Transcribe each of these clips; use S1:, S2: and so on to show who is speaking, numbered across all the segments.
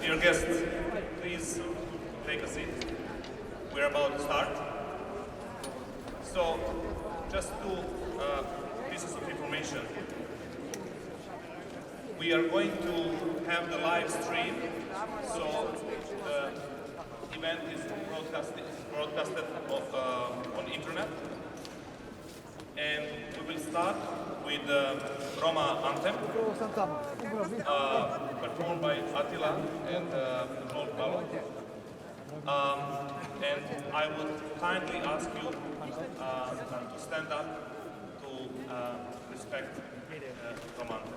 S1: Dear guests, please take a seat. We're about to start. So, just two pieces of information. We are going to have the live stream, so the event is broadcasted on internet. And we will start with the Roma anthem, performed by Attila and Claude Gallo. And I would kindly ask you to stand up to respect Roma anthem.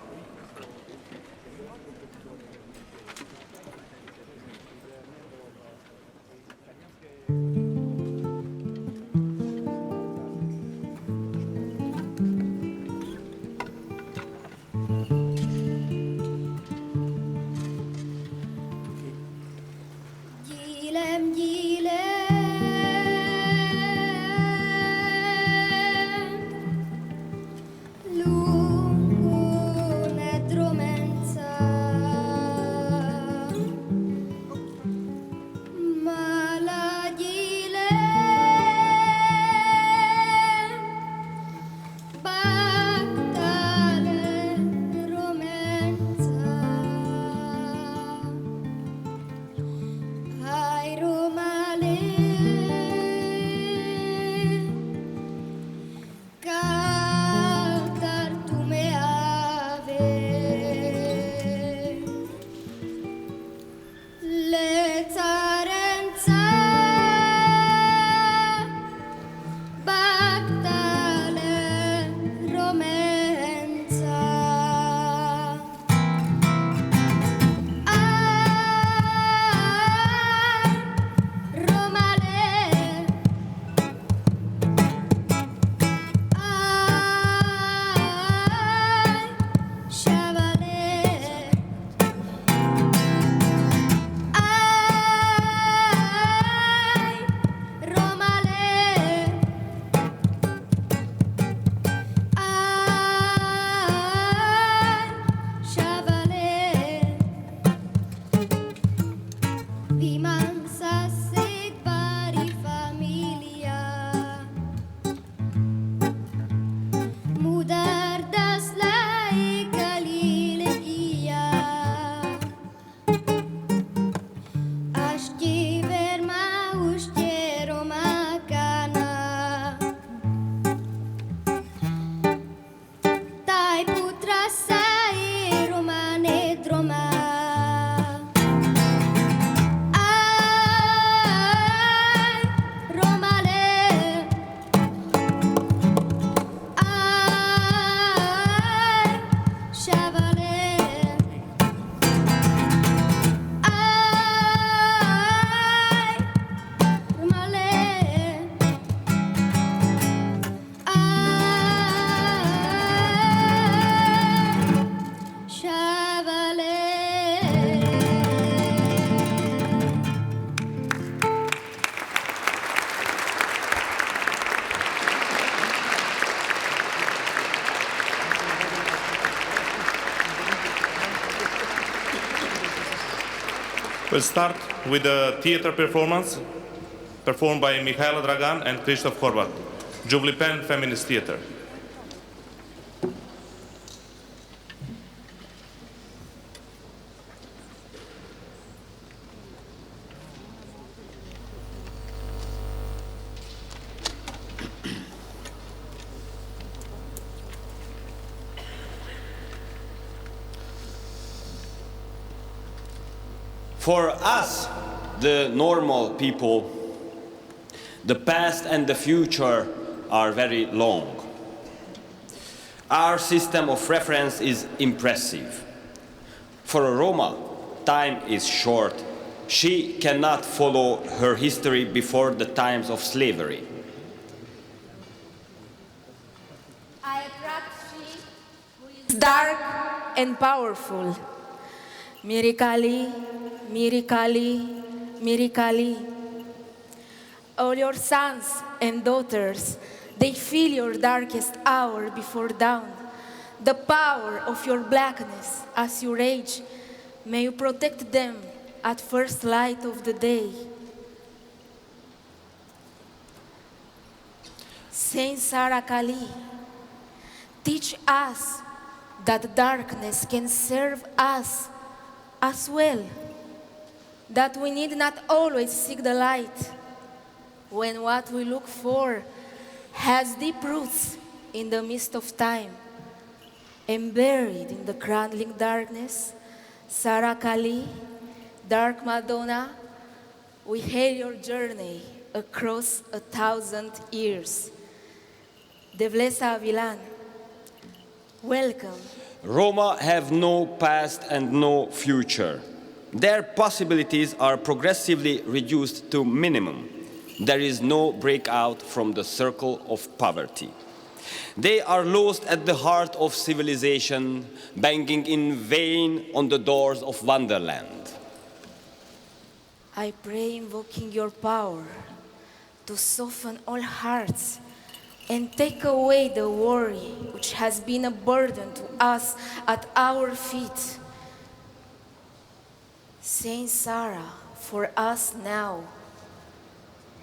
S1: We'll start with a theater performance performed by Mihaela Dragan and Lichthof Horvat, Jubilee Pen Feminist Theater.
S2: For us, the normal people, the past and the future are very long. Our system of reference is impressive. For a Roma, time is short. She cannot follow her history before the times of slavery.
S3: I attract she who is dark and powerful. Mirikali, Mirikali, Mirikali. All your sons and daughters, they feel your darkest hour before dawn. the power of your blackness as you rage. May you protect them at first light of the day. Saint Sarah Kali, teach us that darkness can serve us as well, that we need not always seek the light when what we look for has deep roots in the midst of time. And buried in the crumbling darkness, Sarah Kali, Dark Madonna, we hail your journey across 1,000 years. Devlesa Avilan, welcome.
S2: Roma have no past and no future. Their possibilities are progressively reduced to minimum. There is no breakout from the circle of poverty. They are lost at the heart of civilization, banging in vain on the doors of wonderland.
S3: I pray, invoking your power to soften all hearts and take away the worry which has been a burden to us at our feet. Saint Sarah, for us now,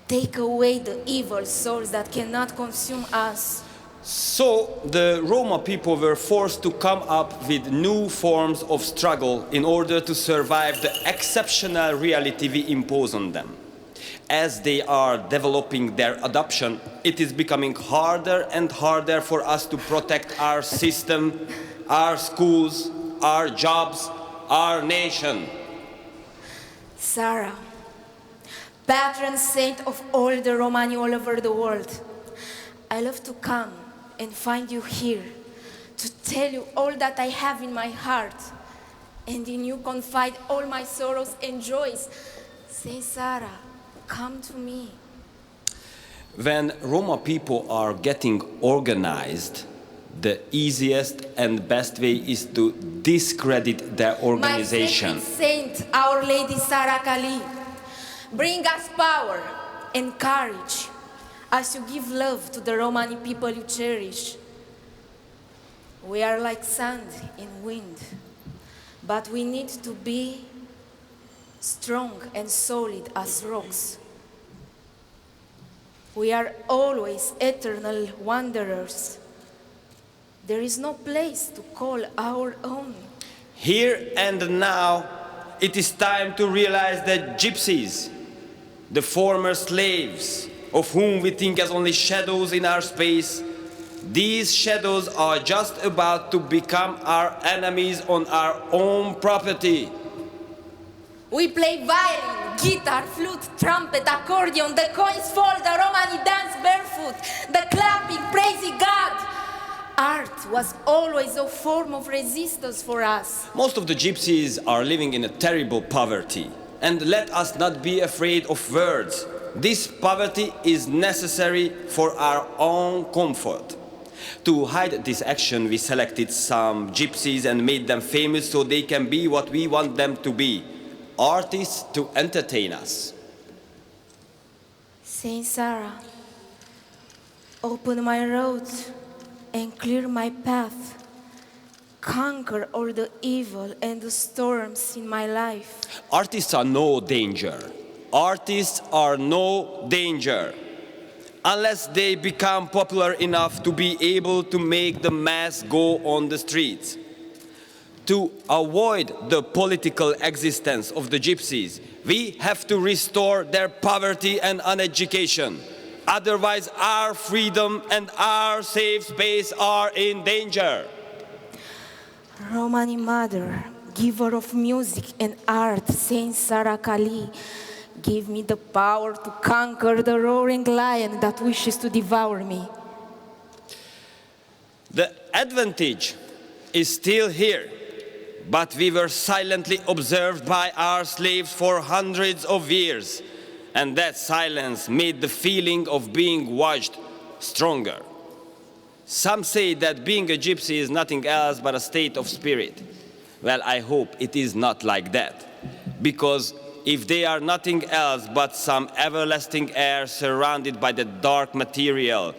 S3: take away the evil souls that cannot consume us.
S2: So the Roma people were forced to come up with new forms of struggle in order to survive the exceptional reality we impose on them. As they are developing their adoption, it is becoming harder and harder for us to protect our system, our schools, our jobs, our nation.
S3: Sarah, patron saint of all the Romani all over the world, I love to come and find you here to tell you all that I have in my heart, and in you confide all my sorrows and joys. Saint Sarah, come to me.
S2: When Roma people are getting organized, the easiest and best way is to discredit their organization.
S3: My sacred saint, Our Lady Sarah Kali, bring us power and courage as you give love to the Romani people you cherish. We are like sand in wind, but we need to be strong and solid as rocks. We are always eternal wanderers. There is no place to call our own.
S2: Here and now, it is time to realize that gypsies, the former slaves, of whom we think as only shadows in our space, these shadows are just about to become our enemies on our own property.
S3: We play violin, guitar, flute, trumpet, accordion, the coins fall, the Romani dance barefoot, the clapping, praising God. Art was always a form of resistance for us.
S2: Most of the gypsies are living in a terrible poverty. And let us not be afraid of words. This poverty is necessary for our own comfort. To hide this action, we selected some gypsies and made them famous so they can be what we want them to be, artists to entertain us.
S3: Saint Sarah, open my road and clear my path. Conquer all the evil and the storms in my life.
S2: Artists are no danger. Artists are no danger unless they become popular enough to be able to make the mass go on the streets. To avoid the political existence of the gypsies, we have to restore their poverty and uneducation. Otherwise, our freedom and our safe space are in danger.
S3: Romani Mother, giver of music and art, Saint Sarah Kali, give me the power to conquer the roaring lion that wishes to devour me.
S2: The advantage is still here, but we were silently observed by our slaves for hundreds of years, and that silence made the feeling of being watched stronger. Some say that being a gypsy is nothing else but a state of spirit. Well, I hope it is not like that, because if they are nothing else but some everlasting air surrounded by the dark material,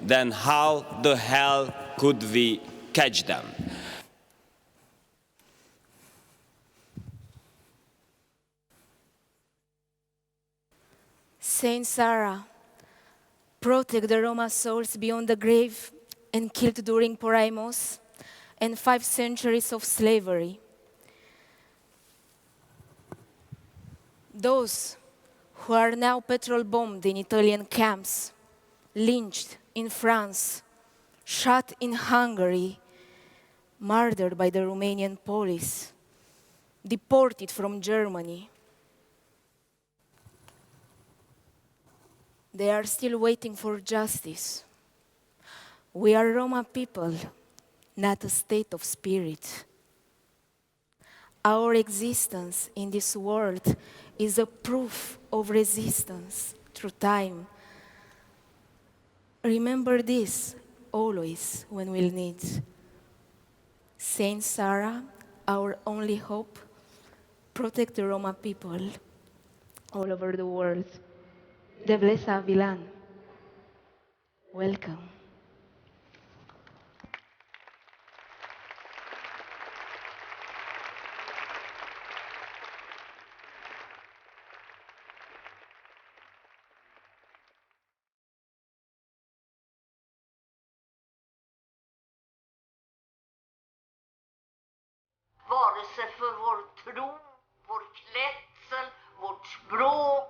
S2: then how the hell could we catch them.
S3: Saint Sarah, protect the Roma souls beyond the grave and killed during Poraimus and 5 centuries of slavery. Those who are now petrol bombed in Italian camps, lynched in France, shot in Hungary, murdered by the Romanian police, deported from Germany. They are still waiting for justice. We are Roma people, not a state of spirit. Our existence in this world is a proof of resistance through time. Remember this always when we'll need. Saint Sarah, our only hope, protect the Roma people all over the world. De Blesa Vilan. Welcome.
S4: Vare sig för vår tro, vår klädsel, vårt språk,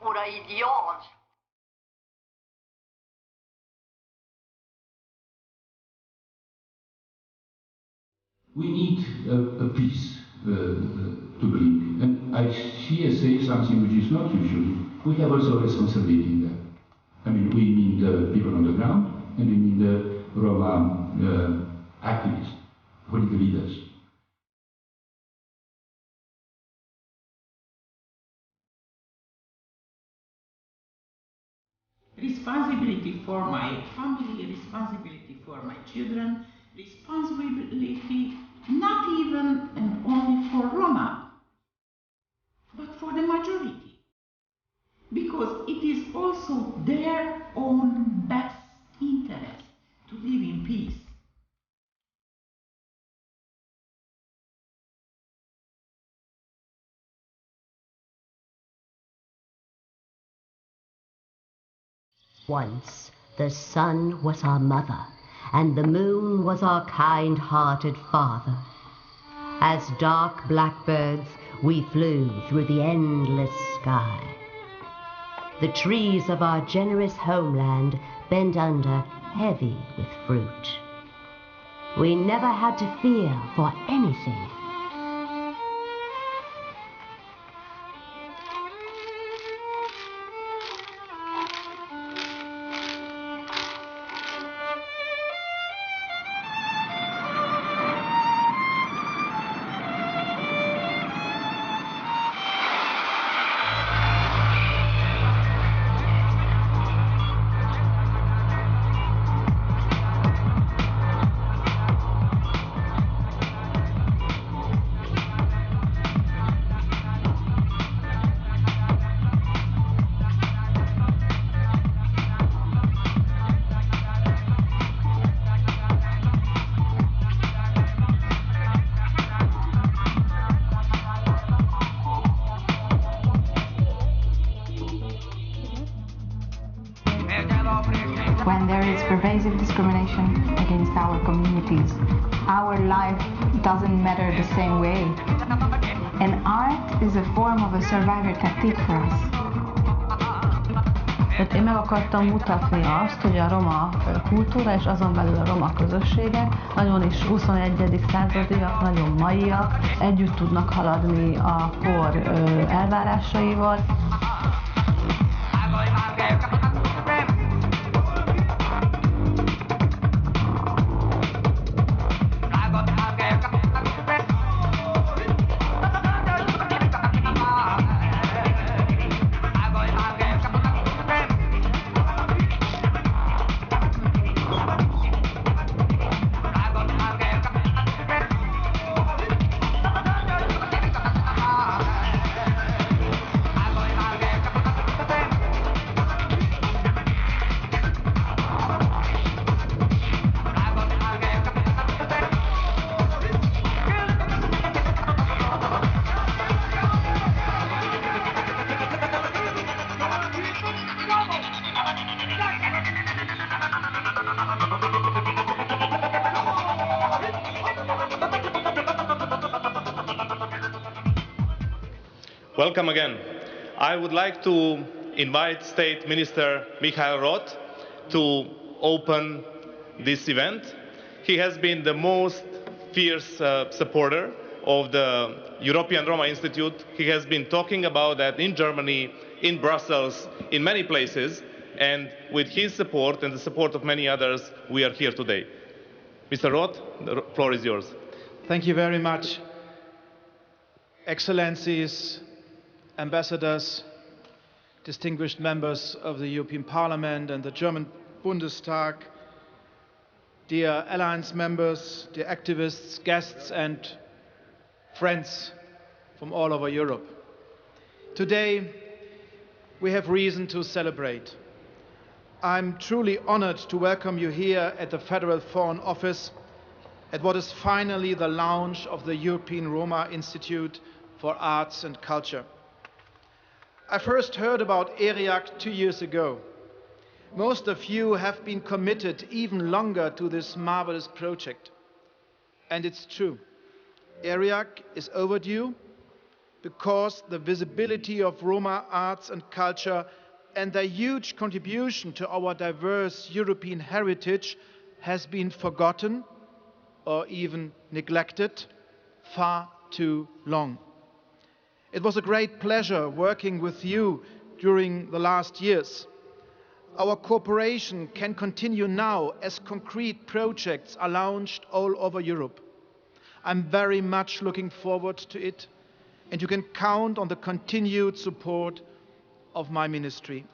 S4: våra ideal.
S5: We need a peace to bring. And I here say something which is not usual. We have also a responsibility in that. I mean, we mean the people on the ground, and we mean the Roma activists, political leaders.
S6: Responsibility for my family, responsibility for my children, responsibility not even and only for Roma, but for the majority. Because it is also their own best interest to live in peace.
S7: Once the sun was our mother, and the moon was our kind-hearted father. As dark blackbirds, we flew through the endless sky. The trees of our generous homeland bent under, heavy with fruit. We never had to fear for anything.
S8: When there is pervasive discrimination against our communities, our life doesn't matter the same way. And art is a form of a survivor tactic for us.
S9: Tehát én meg akartam mutatni azt, hogy a roma kultúra és azon belül a roma közösségek nagyon is 21. századiak, nagyon maiak, együtt tudnak haladni a kor elvárásaival.
S1: Welcome again. I would like to invite State Minister Michael Roth to open this event. He has been the most fierce supporter of the European Roma Institute. He has been talking about that in Germany, in Brussels, in many places, and with his support and the support of many others, we are here today. Mr. Roth, the floor is yours.
S10: Thank you very much. Excellencies, ambassadors, distinguished members of the European Parliament and the German Bundestag, dear alliance members, dear activists, guests and friends from all over Europe. Today we have reason to celebrate. I'm truly honored to welcome you here at the Federal Foreign Office at what is finally the launch of the European Roma Institute for Arts and Culture. I first heard about ERIAC 2 years ago. Most of you have been committed even longer to this marvelous project. And it's true. ERIAC is overdue because the visibility of Roma arts and culture and their huge contribution to our diverse European heritage has been forgotten or even neglected far too long. It was a great pleasure working with you during the last years. Our cooperation can continue now as concrete projects are launched all over Europe. I'm very much looking forward to it, and you can count on the continued support of my ministry.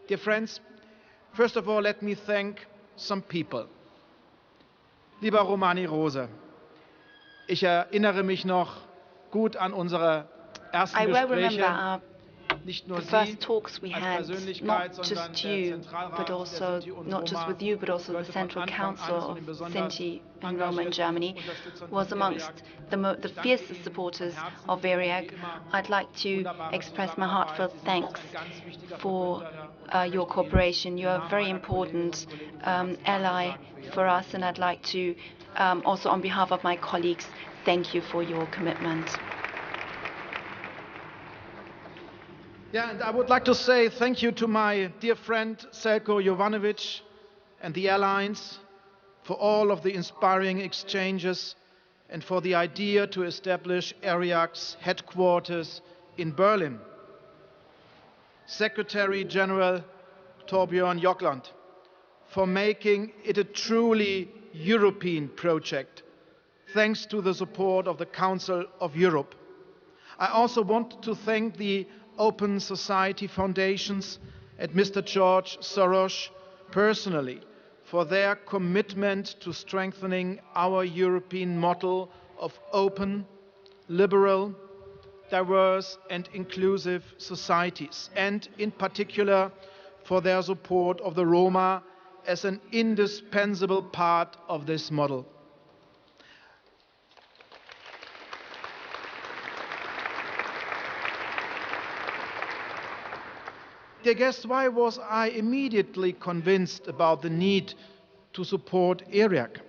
S10: Dear friends, first of all, let me thank some people. Lieber Romani Rose, ich erinnere mich noch gut an unsere ersten Gespräche. Nicht nur
S11: the first talks we had,
S10: Persönlichkeit,
S11: not
S10: sondern
S11: just
S10: der
S11: you,
S10: Zentralrat
S11: but
S10: der
S11: also
S10: Sinti und
S11: not just
S10: Roma
S11: with you, but also the
S10: gehörte von
S11: Central
S10: Anfang
S11: Council
S10: an zu
S11: of
S10: den besonders
S11: Sinti and Roma in
S10: engagierten
S11: Germany,
S10: Unterstützern
S11: was
S10: von
S11: amongst
S10: ERIAC.
S11: the fiercest supporters of ERIAC. I'd like to express my heartfelt thanks for your cooperation. You are a very important ally for us, and I'd like to also on behalf of my colleagues thank you for your commitment.
S10: Yeah, and I would like to say thank you to my dear friend Selko Jovanovic and the Alliance for all of the inspiring exchanges and for the idea to establish ERIAC's headquarters in Berlin. Secretary General Torbjörn Jokland for making it a truly European project, thanks to the support of the Council of Europe. I also want to thank the Open Society Foundations and Mr. George Soros personally for their commitment to strengthening our European model of open, liberal, diverse and inclusive societies, and in particular for their support of the Roma as an indispensable part of this model. Dear guests, why was I immediately convinced about the need to support ERIAC?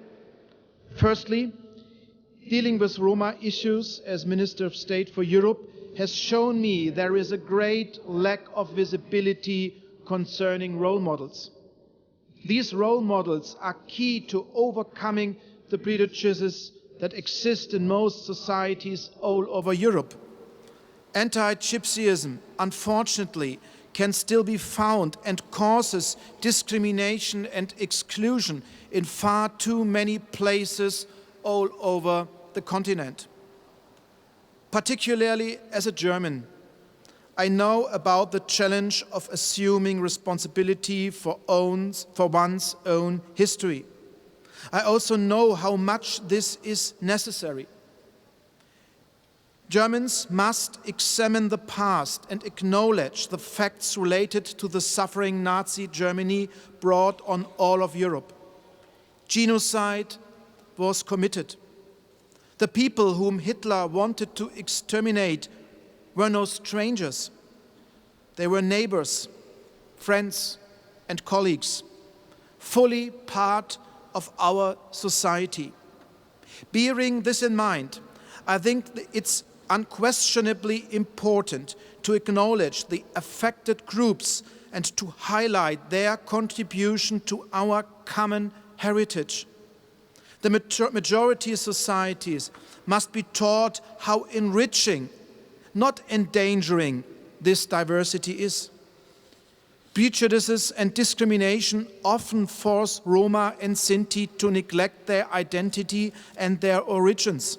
S10: Firstly, dealing with Roma issues as Minister of State for Europe has shown me there is a great lack of visibility concerning role models. These role models are key to overcoming the prejudices that exist in most societies all over Europe. Anti-Gypsyism, unfortunately, can still be found and causes discrimination and exclusion in far too many places all over the continent. Particularly as a German, I know about the challenge of assuming responsibility for one's own history. I also know how much this is necessary. Germans must examine the past and acknowledge the facts related to the suffering Nazi Germany brought on all of Europe. Genocide was committed. The people whom Hitler wanted to exterminate were no strangers. They were neighbors, friends, and colleagues, fully part of our society. Bearing this in mind, I think it's unquestionably important to acknowledge the affected groups and to highlight their contribution to our common heritage. The majority societies must be taught how enriching, not endangering, this diversity is. Prejudices and discrimination often force Roma and Sinti to neglect their identity and their origins.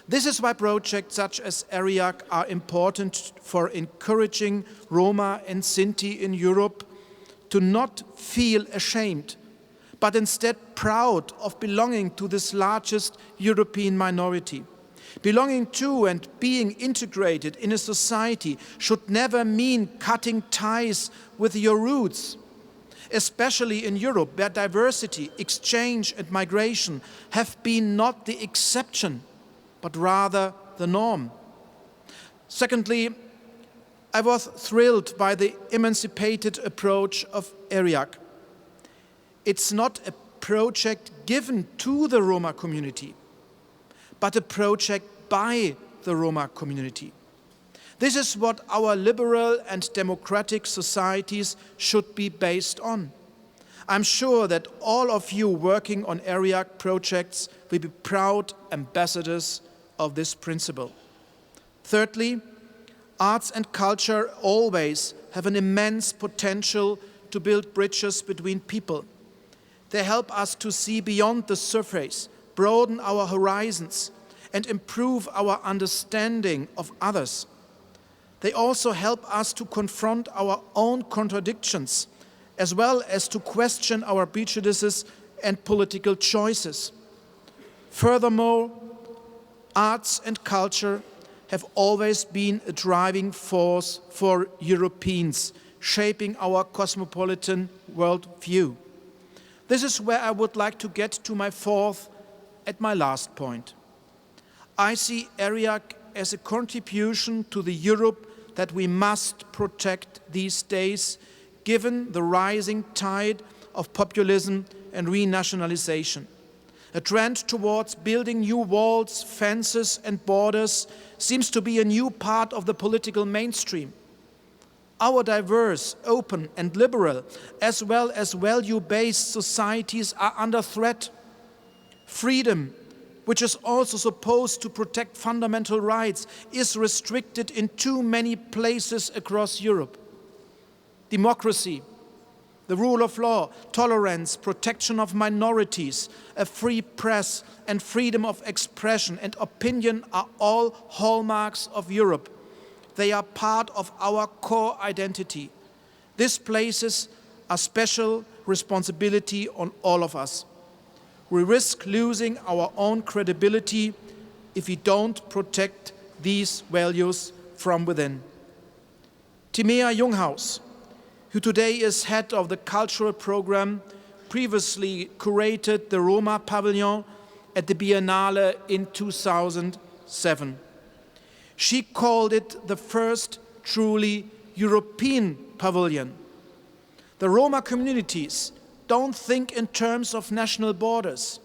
S10: This is why projects such as ERIAC are important for encouraging Roma and Sinti in Europe to not feel ashamed, but instead proud of belonging to this largest European minority. Belonging to and being integrated in a society should never mean cutting ties with your roots, especially in Europe, where diversity, exchange and migration have been not the exception, but rather the norm. Secondly, I was thrilled by the emancipated approach of ERIAC. It's not a project given to the Roma community, but a project by the Roma community. This is what our liberal and democratic societies should be based on. I'm sure that all of you working on ERIAC projects will be proud ambassadors of this principle. Thirdly, arts and culture always have an immense potential to build bridges between people. They help us to see beyond the surface, broaden our horizons, and improve our understanding of others. They also help us to confront our own contradictions, as well as to question our prejudices and political choices. Furthermore, arts and culture have always been a driving force for Europeans, shaping our cosmopolitan worldview. This is where I would like to get to my fourth and my last point. I see ERIAC as a contribution to the Europe that we must protect these days, given the rising tide of populism and renationalization. A trend towards building new walls, fences and borders seems to be a new part of the political mainstream. Our diverse, open and liberal, as well as value-based societies are under threat. Freedom, which is also supposed to protect fundamental rights, is restricted in too many places across Europe. Democracy, the rule of law, tolerance, protection of minorities, a free press, and freedom of expression and opinion are all hallmarks of Europe. They are part of our core identity. This places a special responsibility on all of us. We risk losing our own credibility if we don't protect these values from within. Timea Junghaus, who today is head of the cultural program, previously curated the Roma Pavilion at the Biennale in 2007. She called it the first truly European pavilion. The Roma communities don't think in terms of national borders.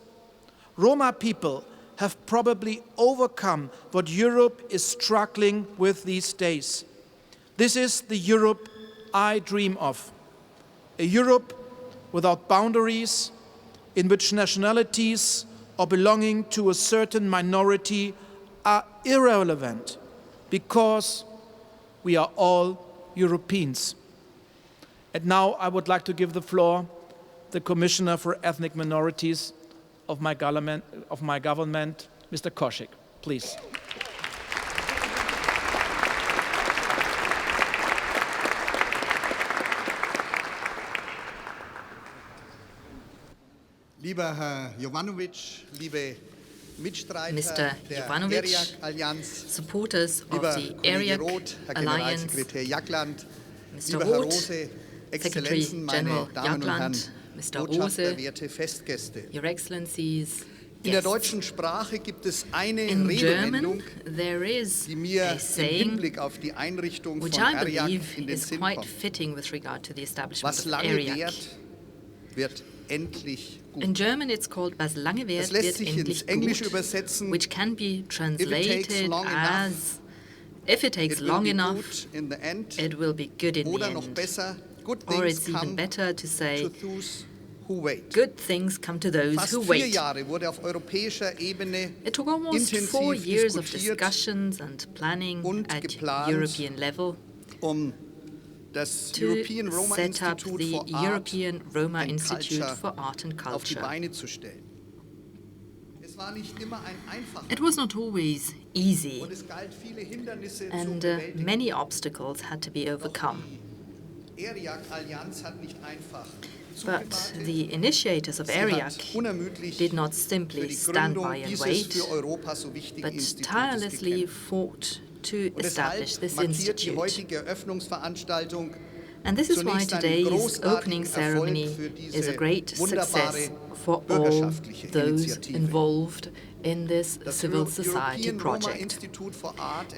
S10: Roma people have probably overcome what Europe is struggling with these days. This is the Europe I dream of. A Europe without boundaries, in which nationalities or belonging to a certain minority are irrelevant because we are all Europeans. And now I would like to give the floor to the Commissioner for Ethnic Minorities of my government, Mr. Koschek. Please.
S12: Lieber Herr Jovanovic, liebe Mitstreiter
S13: Mr.
S12: der
S13: Jovanovic,
S12: ERIAC-Allianz,
S13: supporters of
S12: lieber
S13: the
S12: Kollege
S13: ERIAC
S12: Roth, Herr
S13: Alliance,
S12: Generalsekretär Jagland,
S13: Mr.
S12: lieber Herr
S13: Roth,
S12: Rose,
S13: Secretary
S12: Exzellenzen, meine
S13: General
S12: Damen und Herren,
S13: Jagland, Mr.
S12: Botschafter,
S13: Rose,
S12: werte Festgäste.
S13: Your Excellencies,
S12: In der
S13: guests.
S12: deutschen Sprache gibt es eine
S13: In
S12: Redewendung,
S13: German, there is
S12: die mir
S13: a
S12: im
S13: saying
S12: Hinblick auf die Einrichtung
S13: which
S12: von
S13: I
S12: ERIAC
S13: believe
S12: in den
S13: is
S12: Sinn
S13: quite
S12: kommt.
S13: fitting with regard to the establishment
S12: Was
S13: of
S12: lange
S13: ERIAC.
S12: währt, wird endlich gut.
S13: In German it's called Was lange
S12: Das
S13: währt,
S12: lässt
S13: wird
S12: sich ins
S13: endlich
S12: Englische
S13: gut,
S12: übersetzen.
S13: which can be
S12: takes
S13: translated
S12: long
S13: as if it takes
S12: It will
S13: long
S12: be
S13: enough,
S12: good in the end.
S13: it will be good in the
S12: Oder noch
S13: end.
S12: besser, good
S13: Or
S12: things
S13: it's even
S12: come
S13: better to say,
S12: to those who wait.
S13: good things come to those
S12: Fast
S13: who
S12: 4
S13: wait.
S12: Jahre wurde auf europäischer Ebene
S13: It took almost 4
S12: intensiv
S13: years of
S12: diskutiert
S13: discussions and planning
S12: und
S13: at
S12: geplant,
S13: European level
S12: das
S13: to
S12: European Roma
S13: set up
S12: Institute
S13: the
S12: for Art
S13: European Roma
S12: and
S13: Institute
S12: Culture
S13: for Art and
S12: auf die
S13: Culture.
S12: Beine zu stellen. Es war nicht immer ein einfacher
S13: It was not always easy,
S12: und es galt viele Hindernisse
S13: and
S12: zu bewältigen.
S13: many obstacles had to be overcome.
S12: Die ERIAC-Allianz hat nicht einfach
S13: But the initiators of ERIAC did not simply stand by and wait, but tirelessly fought to establish this institute. And this is why today's opening ceremony is a great success for all those involved in this civil society project.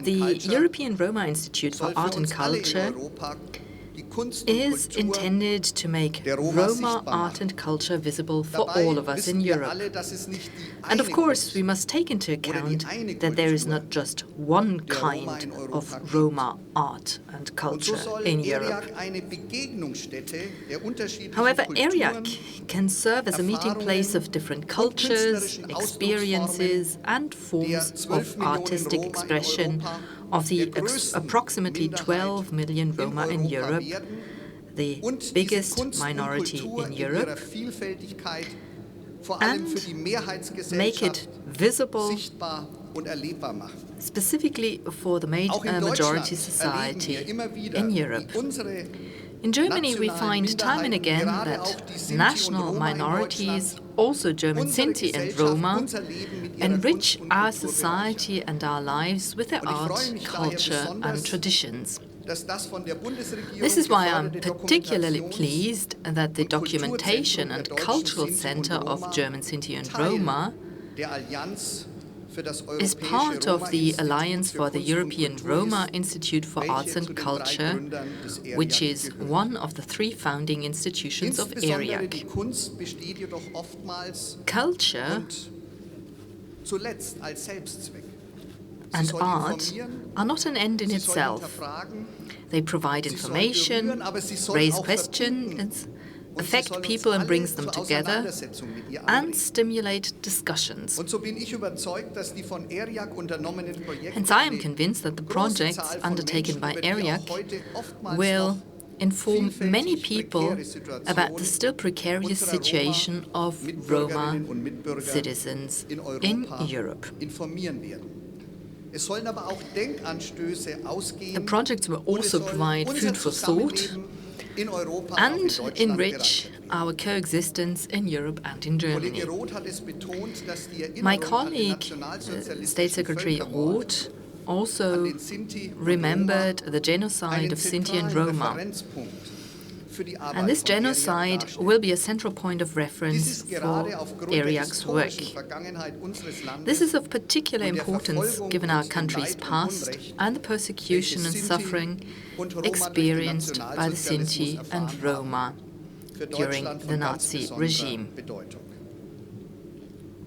S13: The European Roma Institute for Art and Culture is intended to make Roma art and culture visible for all of us in Europe. And of course, we must take into account that there is not just one kind of Roma art and culture in Europe. However, ERIAC can serve as a meeting place of different cultures, experiences, and forms of artistic expression of the approximately 12 million Roma in Europe, the biggest minority in Europe, and make it visible specifically for the majority society in Europe. In Germany, we find time and again that national minorities, also German Sinti and Roma, enrich our society and our lives with their art, culture and traditions. This is why I'm particularly pleased that the Documentation and Cultural Center of German Sinti and Roma is part of the Alliance for the European Roma Institute for Arts and Culture, which is one of the 3 founding institutions of ERIAC. Culture and art are not an end in itself. They provide information, raise questions, affect people and brings them together, and stimulate discussions. Hence, I am convinced that the projects undertaken by ERIAC will inform many people about the still precarious situation of Roma citizens in Europe. The projects will also provide food for thought and enrich our coexistence in Europe and in Germany. My colleague, State Secretary Roth, also remembered the genocide of Sinti and Roma. And this genocide will be a central point of reference for ERIAC's work. This is of particular importance given our country's past and the persecution and suffering experienced by the Sinti and Roma during the Nazi regime.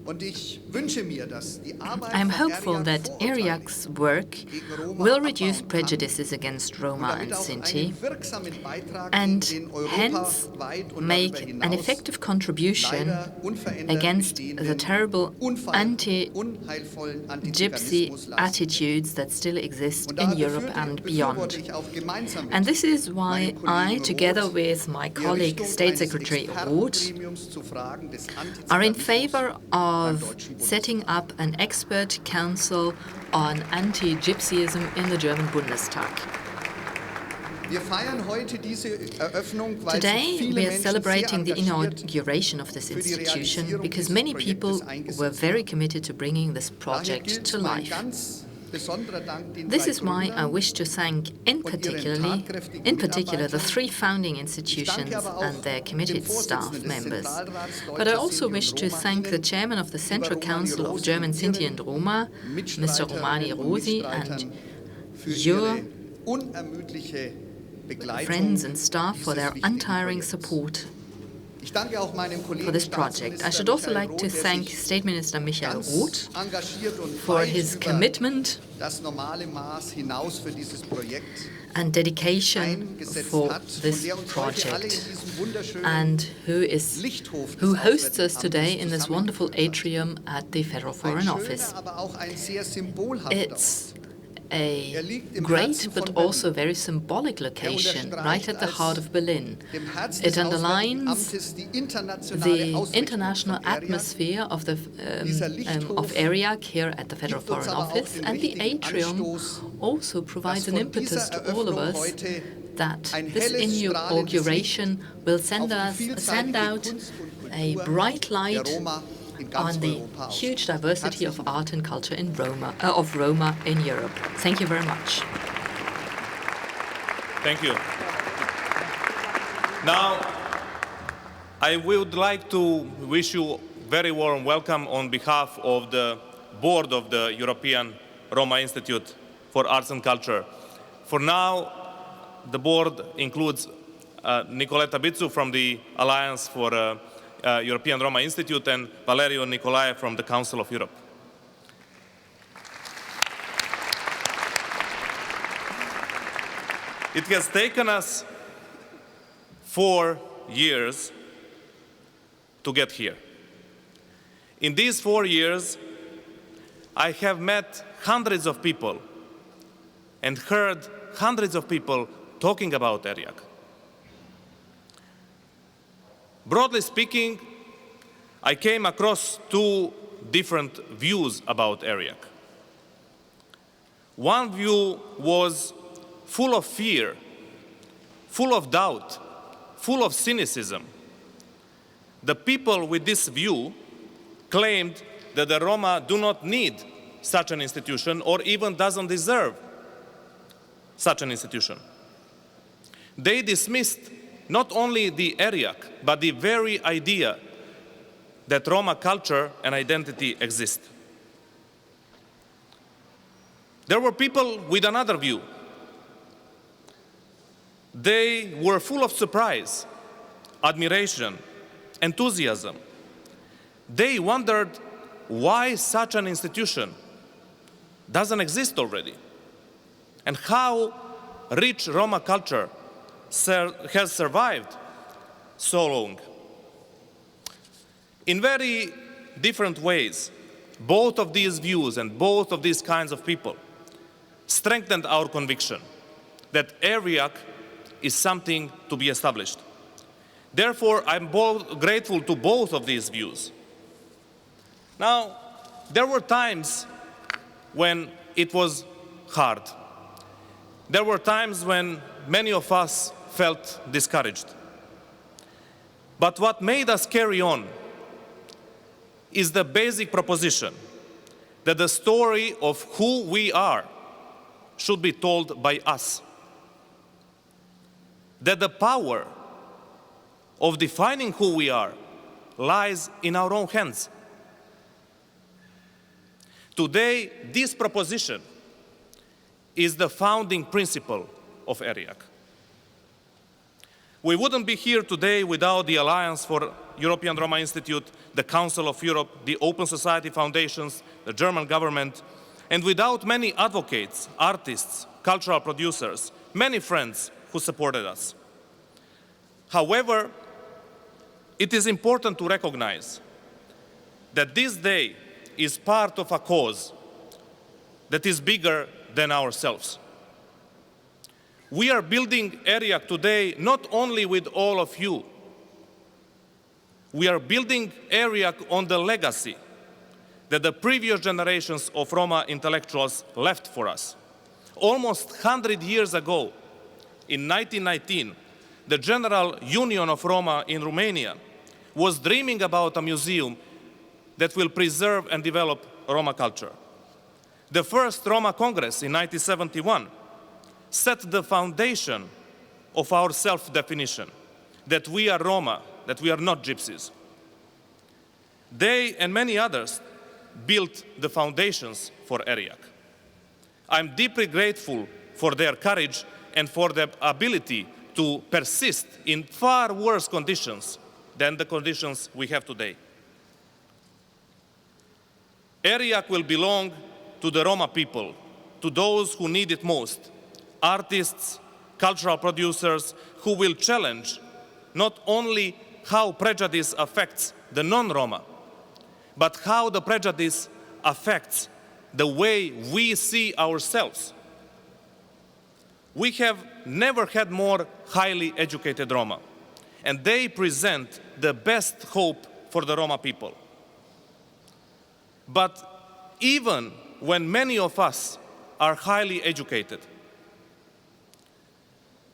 S13: I am hopeful that ERIAC's work will reduce prejudices against Roma and Sinti and hence make an effective contribution against the terrible anti-Gypsy attitudes that still exist in Europe and beyond. And this is why I, together with my colleague State Secretary Roth, are in favor of setting up an expert council on anti-Gypsyism in the German Bundestag. Today, we are celebrating the inauguration of this institution because many people were very committed to bringing this project to life. This is why I wish to thank in particular the 3 founding institutions and their committed staff members. But I also wish to thank the chairman of the Central Council of German Sinti and Roma, Mr. Romani Rosi, and your friends and staff for their untiring support for this project. I should also like to thank State Minister Michael Roth for his commitment and dedication for this project, and who hosts us today in this wonderful atrium at the Federal Foreign Office. It's a great but also very symbolic location right at the heart of Berlin. It underlines the international atmosphere of the of ERIAC here at the Federal Foreign Office, and the atrium also provides an impetus to all of us that this inauguration will send out a bright light on the huge diversity of art and culture in Roma in Europe. Thank you very much.
S1: Thank you. Now, I would like to wish you a very warm welcome on behalf of the board of the European Roma Institute for Arts and Culture. For now, the board includes Nicoletta Bitsu from the Alliance for European Roma Institute and Valerio Nicolae from the Council of Europe. It has taken us 4 years to get here. In these 4 years, I have met hundreds of people and heard hundreds of people talking about ERIAC. Broadly speaking, I came across 2 different views about ERIAC. One view was full of fear, full of doubt, full of cynicism. The people with this view claimed that the Roma do not need such an institution or even doesn't deserve such an institution. They dismissed not only the ERIAC, but the very idea that Roma culture and identity exist. There were people with another view. They were full of surprise, admiration, enthusiasm. They wondered why such an institution doesn't exist already, and how rich Roma culture has survived so long. In very different ways, both of these views and both of these kinds of people strengthened our conviction that ERIAC is something to be established. Therefore, I'm grateful to both of these views. Now, there were times when it was hard. There were times when many of us felt discouraged. But what made us carry on is the basic proposition that the story of who we are should be told by us. That the power of defining who we are lies in our own hands. Today, this proposition is the founding principle of ERIAC. We wouldn't be here today without the Alliance for European Roma Institute, the Council of Europe, the Open Society Foundations, the German government, and without many advocates, artists, cultural producers, many friends who supported us. However, it is important to recognize that this day is part of a cause that is bigger than ourselves. We are building ERIAC today not only with all of you. We are building ERIAC on the legacy that the previous generations of Roma intellectuals left for us. Almost 100 years ago, in 1919, the General Union of Roma in Romania was dreaming about a museum that will preserve and develop Roma culture. The first Roma Congress in 1971 set the foundation of our self-definition, that we are Roma, that we are not gypsies. They and many others built the foundations for ERIAC. I'm deeply grateful for their courage and for their ability to persist in far worse conditions than the conditions we have today. ERIAC will belong to the Roma people, to those who need it most, artists, cultural producers who will challenge not only how prejudice affects the non-Roma, but how the prejudice affects the way we see ourselves. We have never had more highly educated Roma, and they present the best hope for the Roma people. But even when many of us are highly educated,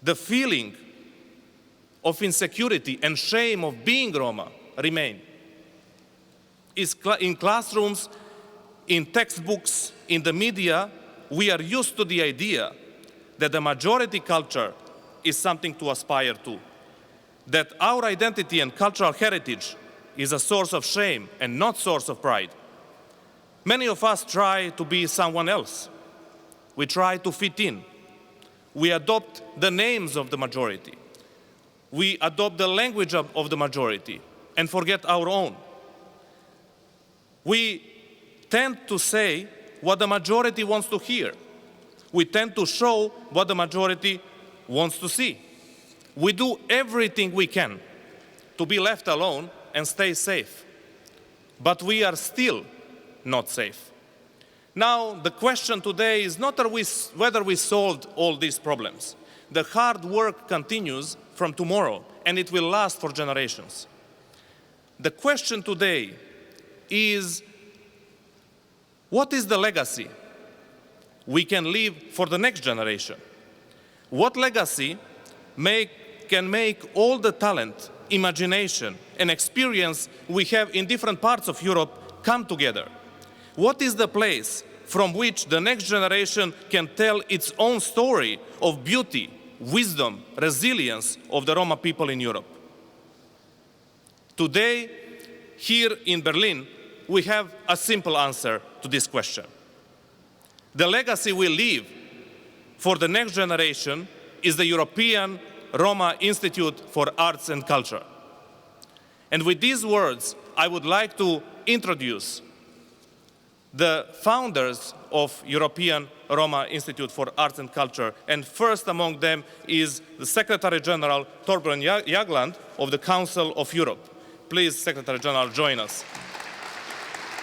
S1: the feeling of insecurity and shame of being Roma remain. In classrooms, in textbooks, in the media, we are used to the idea that the majority culture is something to aspire to, that our identity and cultural heritage is a source of shame and not source of pride. Many of us try to be someone else. We try to fit in. We adopt the names of the majority. We adopt the language of the majority and forget our own. We tend to say what the majority wants to hear. We tend to show what the majority wants to see. We do everything we can to be left alone and stay safe. But we are still not safe. Now, the question today is not whether we solved all these problems. The hard work continues from tomorrow, and it will last for generations. The question today is, what is the legacy we can leave for the next generation? What legacy can make all the talent, imagination, and experience we have in different parts of Europe come together? What is the place from which the next generation can tell its own story of beauty, wisdom, resilience of the Roma people in Europe? Today, here in Berlin, we have a simple answer to this question. The legacy we leave for the next generation is the European Roma Institute for Arts and Culture. And with these words, I would like to introduce the founders of European Roma Institute for Arts and Culture, and first among them is the Secretary General Torbjörn Jagland of the Council of Europe. Please, Secretary General, join us.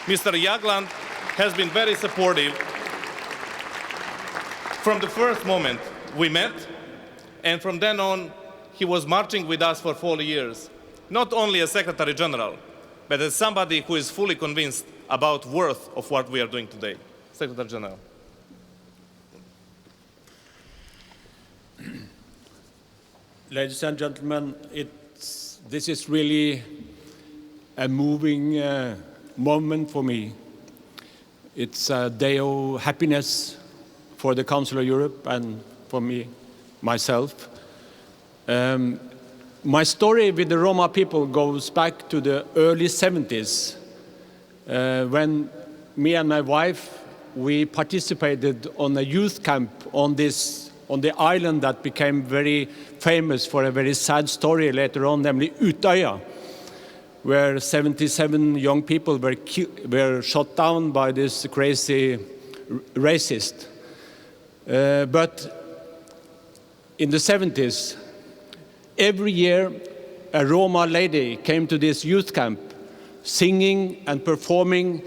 S1: Mr. Jagland has been very supportive from the first moment we met, and from then on, he was marching with us for 4 years, not only as Secretary General, but as somebody who is fully convinced about the worth of what we are doing today. Secretary General.
S14: Ladies and gentlemen, this is really a moving moment for me. It's a day of happiness for the Council of Europe and for me, myself. My story with the Roma people goes back to the early 70s, when me and my wife, we participated on a youth camp on the island that became very famous for a very sad story later on, namely Utøya, where 77 young people were shot down by this crazy racist. But in the 70s, every year a Roma lady came to this youth camp singing and performing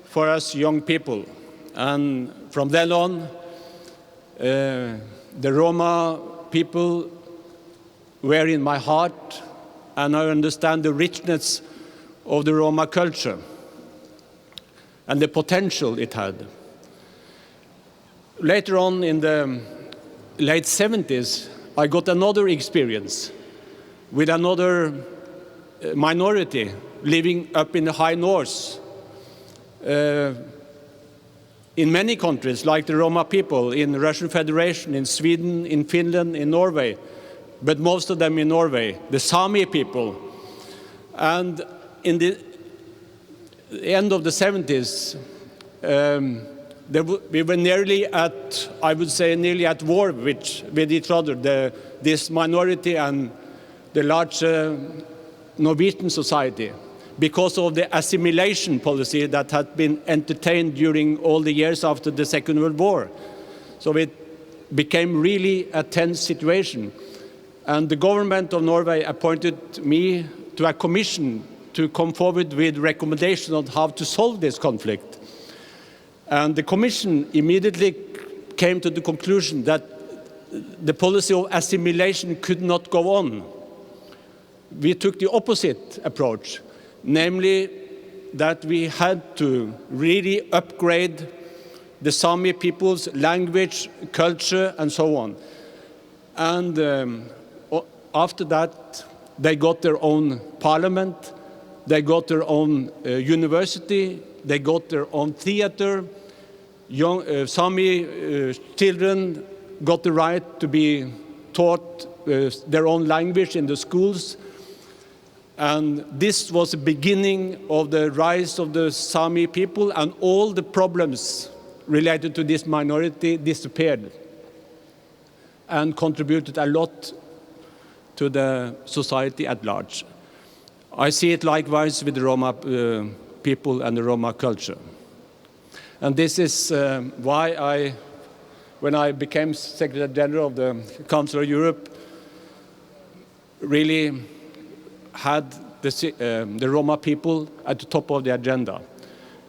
S14: for us young people. And from then on, the Roma people were in my heart, and I understand the richness of the Roma culture and the potential it had. Later on in the late 70s, I got another experience with another minority living up in the high north. In many countries, like the Roma people, in the Russian Federation, in Sweden, in Finland, in Norway, but most of them in Norway, the Sami people. And in the end of the 70s, we were nearly at, I would say, nearly at war with each other, this minority and the large Norwegian society because of the assimilation policy that had been entertained during all the years after the Second World War. So it became really a tense situation. And the government of Norway appointed me to a commission to come forward with recommendations on how to solve this conflict. And the commission immediately came to the conclusion that the policy of assimilation could not go on. We took the opposite approach, namely that we had to really upgrade the Sami people's language, culture, and so on. And after that, they got their own parliament, they got their own university, they got their own theater. Young Sami children got the right to be taught their own language in the schools. And this was the beginning of the rise of the Sami people, and all the problems related to this minority disappeared and contributed a lot to the society at large. I see it likewise with the Roma people and the Roma culture. And this is why when I became Secretary General of the Council of Europe, really had the Roma people at the top of the agenda.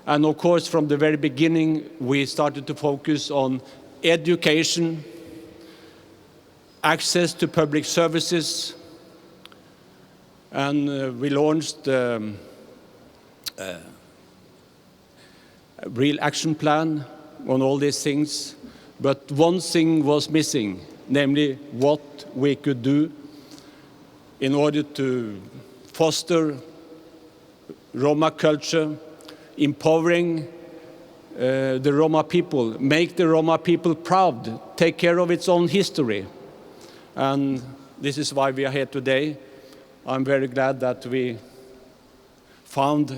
S14: And of course, from the very beginning, we started to focus on education, access to public services, and we launched a real action plan on all these things. But one thing was missing, namely what we could do in order to foster Roma culture, empowering the Roma people, make the Roma people proud, take care of its own history. And this is why we are here today. I'm very glad that we found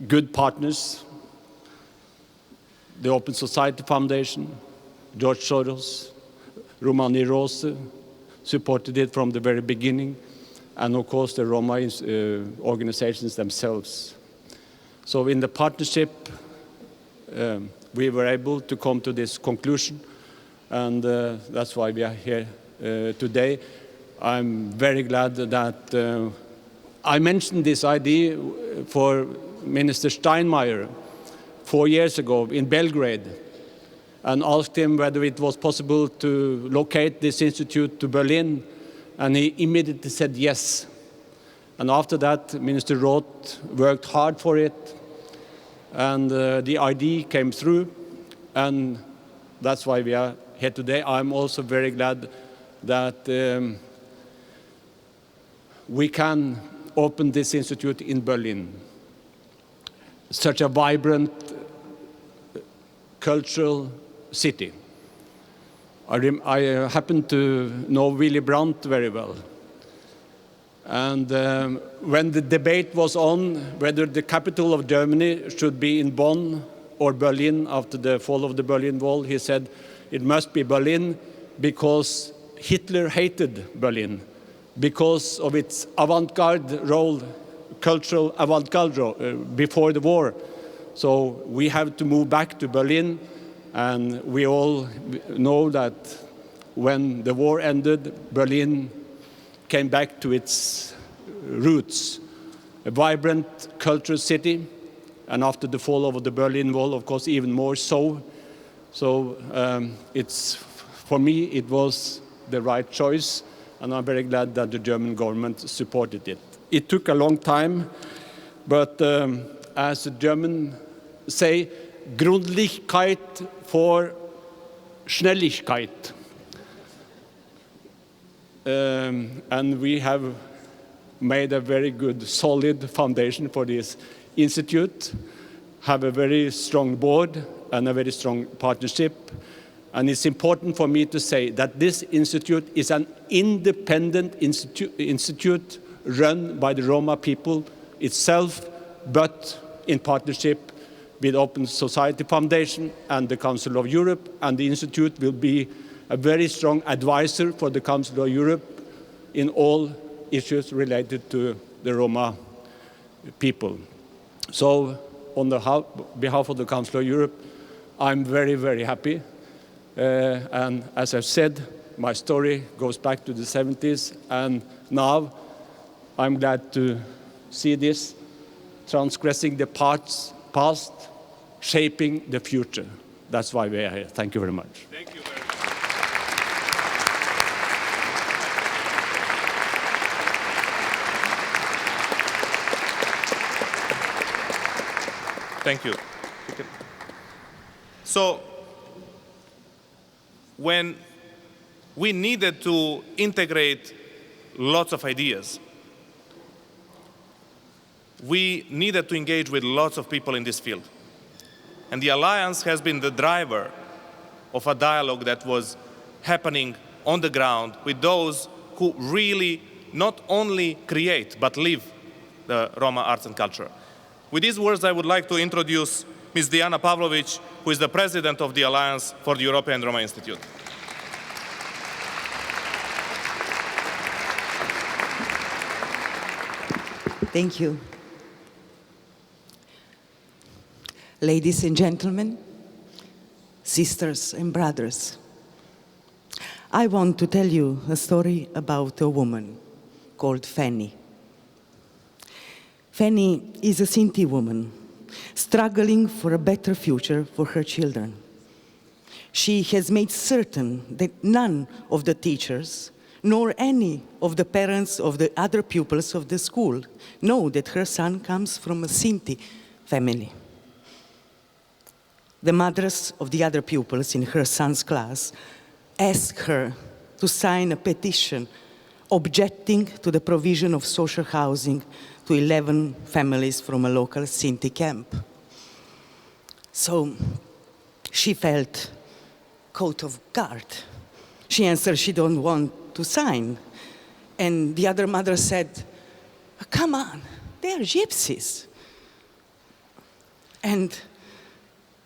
S14: good partners, the Open Society Foundation, George Soros, Romani Rose supported it from the very beginning, and of course the Roma organizations themselves. So in the partnership, we were able to come to this conclusion, and that's why we are here today. I'm very glad that I mentioned this idea for Minister Steinmeier 4 years ago in Belgrade, and asked him whether it was possible to locate this institute to Berlin, and he immediately said yes. And after that, Minister Roth worked hard for it, and the idea came through, and that's why we are here today. I'm also very glad that we can open this institute in Berlin. Such a vibrant cultural city. I happen to know Willy Brandt very well. And when the debate was on whether the capital of Germany should be in Bonn or Berlin after the fall of the Berlin Wall, he said it must be Berlin because Hitler hated Berlin because of its avant-garde role, cultural avant-garde role before the war. So we have to move back to Berlin, and we all know that when the war ended, Berlin came back to its roots, a vibrant cultural city, and after the fall of the Berlin Wall, of course, even more so. So for me, it was the right choice, and I'm very glad that the German government supported it. It took a long time, but as the Germans say, Grundlichkeit for Schnelligkeit. And we have made a very good, solid foundation for this institute, have a very strong board and a very strong partnership. And it's important for me to say that this institute is an independent institute run by the Roma people itself, but in partnership with Open Society Foundation and the Council of Europe, and the Institute will be a very strong advisor for the Council of Europe in all issues related to the Roma people. So on behalf of the Council of Europe, I'm very, very happy. And as I've said, my story goes back to the 70s, and now I'm glad to see this transgressing the past, shaping the future. That's why we are here. Thank you very much.
S1: Thank you very much. Thank you. So, when we needed to integrate lots of ideas, we needed to engage with lots of people in this field. And the Alliance has been the driver of a dialogue that was happening on the ground with those who really not only create but live the Roma arts and culture. With these words, I would like to introduce Ms. Diana Pavlovic, who is the president of the Alliance for the European Roma Institute.
S15: Thank you. Ladies and gentlemen, sisters and brothers, I want to tell you a story about a woman called Fanny. Fanny is a Sinti woman struggling for a better future for her children. She has made certain that none of the teachers nor any of the parents of the other pupils of the school know that her son comes from a Sinti family. The mothers of the other pupils in her son's class asked her to sign a petition objecting to the provision of social housing to 11 families from a local Sinti camp. So she felt caught off guard. She answered she don't want to sign. And the other mother said, come on, they are gypsies. And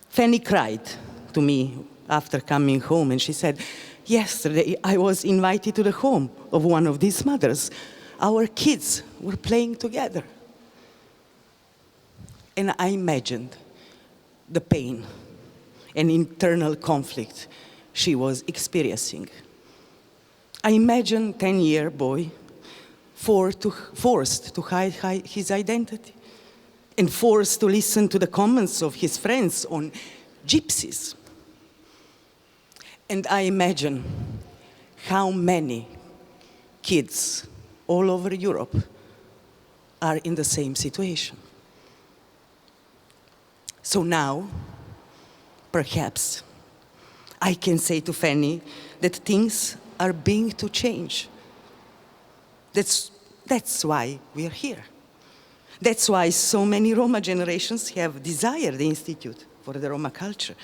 S15: Fanny cried to me after coming home, and she said, yesterday I was invited to the home of one of these mothers. Our kids were playing together. And I imagined the pain and internal conflict she was experiencing. I imagined a 10-year boy forced to hide his identity and forced to listen to the comments of his friends on gypsies. And I imagine how many kids all over Europe are in the same situation. So now, perhaps, I can say to Fanny that things are beginning to change. That's why we are here. That's why so many Roma generations have desired the Institute for the Roma culture.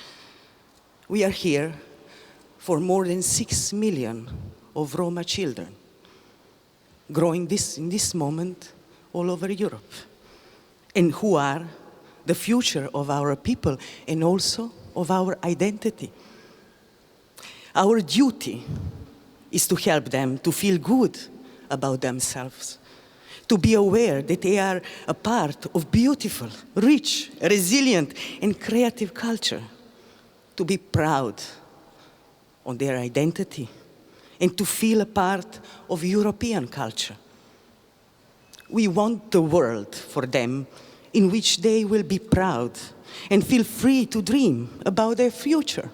S15: We are here for more than 6 million of Roma children, growing in this moment all over Europe, and who are the future of our people and also of our identity. Our duty is to help them to feel good about themselves, to be aware that they are a part of beautiful, rich, resilient, and creative culture, to be proud of their identity, and to feel a part of European culture. We want the world for them in which they will be proud and feel free to dream about their future,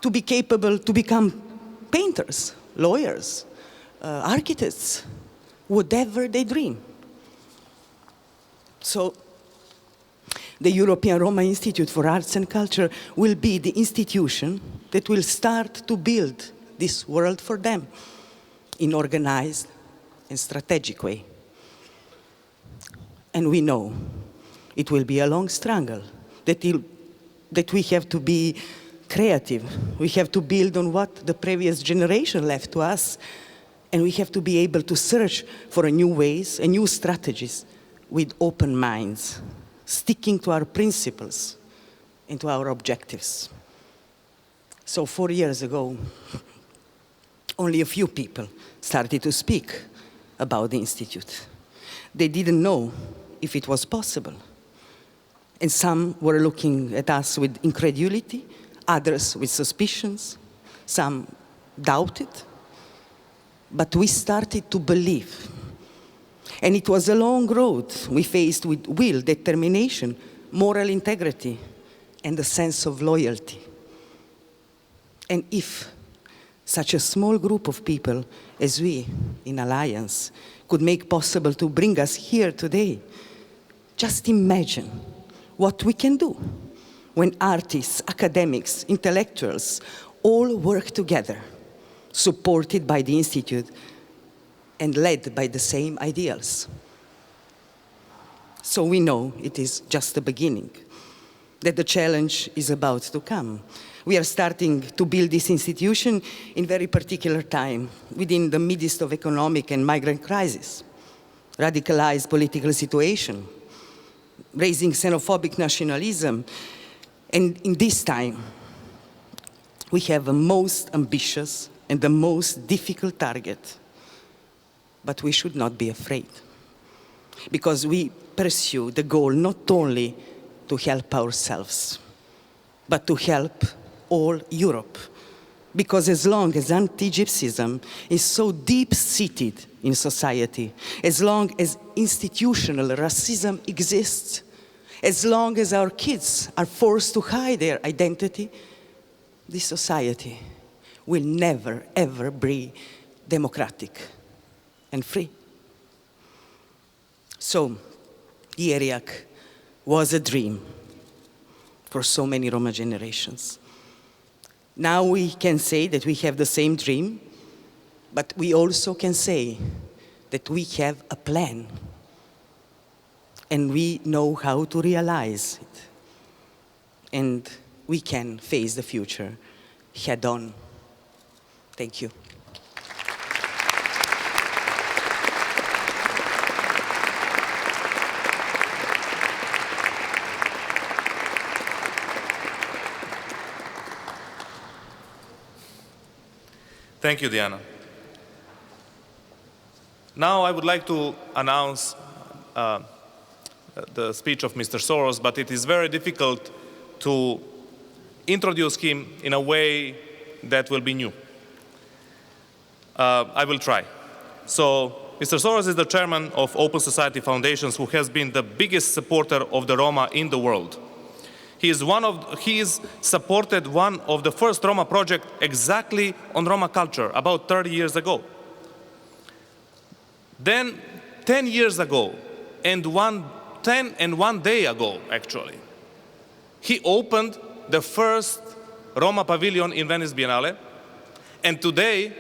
S15: to be capable to become painters, lawyers, architects, whatever they dream. So the European Roma Institute for Arts and Culture will be the institution that will start to build this world for them in organized and strategic way. And we know it will be a long struggle, that we have to be creative. We have to build on what the previous generation left to us, and we have to be able to search for new ways and new strategies with open minds, sticking to our principles and to our objectives. So 4 years ago, only a few people started to speak about the Institute. They didn't know if it was possible. And some were looking at us with incredulity, others with suspicions, some doubted. But we started to believe. And it was a long road we faced with will, determination, moral integrity, and a sense of loyalty. And if such a small group of people as we in Alliance could make possible to bring us here today, just imagine what we can do when artists, academics, intellectuals all work together, supported by the Institute and led by the same ideals. So we know it is just the beginning, that the challenge is about to come. We are starting to build this institution in very particular time, within the midst of economic and migrant crisis, radicalized political situation, raising xenophobic nationalism. And in this time, we have the most ambitious and the most difficult target. But we should not be afraid, because we pursue the goal not only to help ourselves, but to help all Europe. Because as long as anti-Gypsyism is so deep-seated in society, as long as institutional racism exists, as long as our kids are forced to hide their identity, this society will never, ever be democratic and free. So, the ERIAC was a dream for so many Roma generations. Now we can say that we have the same dream, but we also can say that we have a plan, and we know how to realize it, and we can face the future head on. Thank you.
S1: Thank you, Diana. Now I would like to announce the speech of Mr. Soros, but it is very difficult to introduce him in a way that will be new. I will try. So, Mr. Soros is the chairman of Open Society Foundations, who has been the biggest supporter of the Roma in the world. He is supported one of the first Roma project exactly on Roma culture about 30 years ago. Then 10 years ago, and 10 and 1 day ago, actually, he opened the first Roma pavilion in Venice Biennale, and today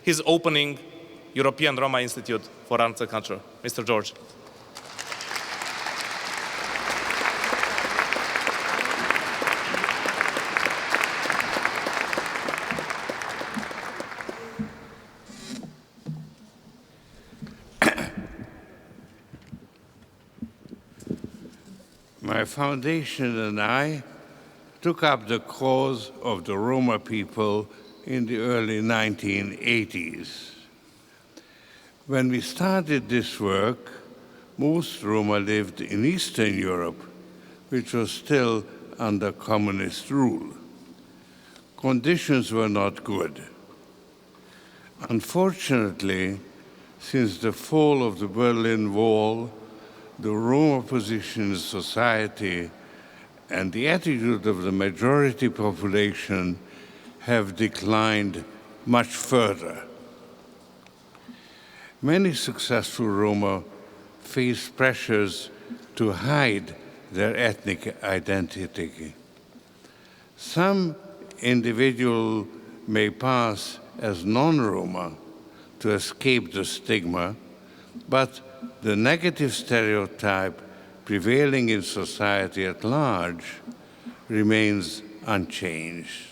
S1: he's opening European Roma Institute for Arts and Culture. Mr. George.
S16: My foundation and I took up the cause of the Roma people in the early 1980s. When we started this work, most Roma lived in Eastern Europe, which was still under communist rule. Conditions were not good. Unfortunately, since the fall of the Berlin Wall, the Roma position in society and the attitude of the majority population have declined much further. Many successful Roma face pressures to hide their ethnic identity. Some individuals may pass as non-Roma to escape the stigma, but the negative stereotype prevailing in society at large remains unchanged.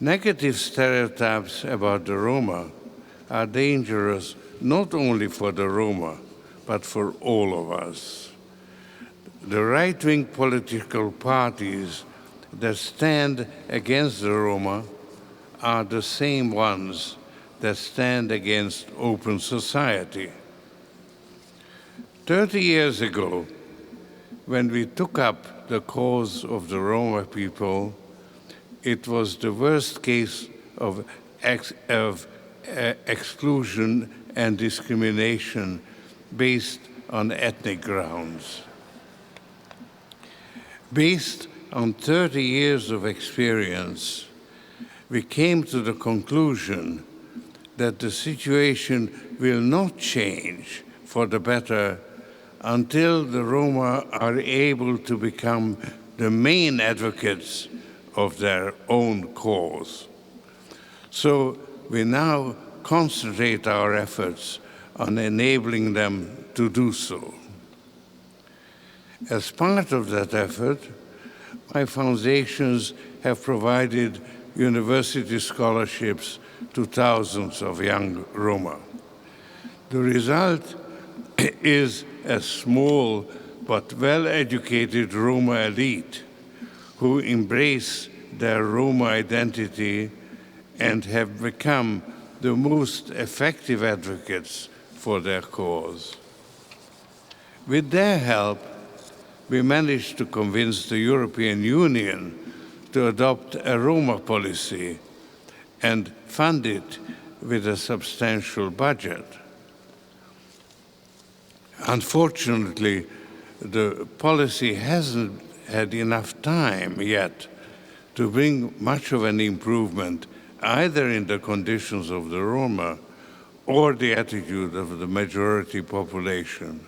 S16: Negative stereotypes about the Roma are dangerous not only for the Roma, but for all of us. The right-wing political parties that stand against the Roma are the same ones that stand against open society. 30 years ago, when we took up the cause of the Roma people, it was the worst case of exclusion and discrimination based on ethnic grounds. Based on 30 years of experience, we came to the conclusion that the situation will not change for the better until the Roma are able to become the main advocates of their own cause. So we now concentrate our efforts on enabling them to do so. As part of that effort, my foundations have provided university scholarships to thousands of young Roma. The result is a small but well-educated Roma elite who embrace their Roma identity and have become the most effective advocates for their cause. With their help, we managed to convince the European Union to adopt a Roma policy and fund it with a substantial budget. Unfortunately, the policy hasn't had enough time yet to bring much of an improvement either in the conditions of the Roma or the attitude of the majority population.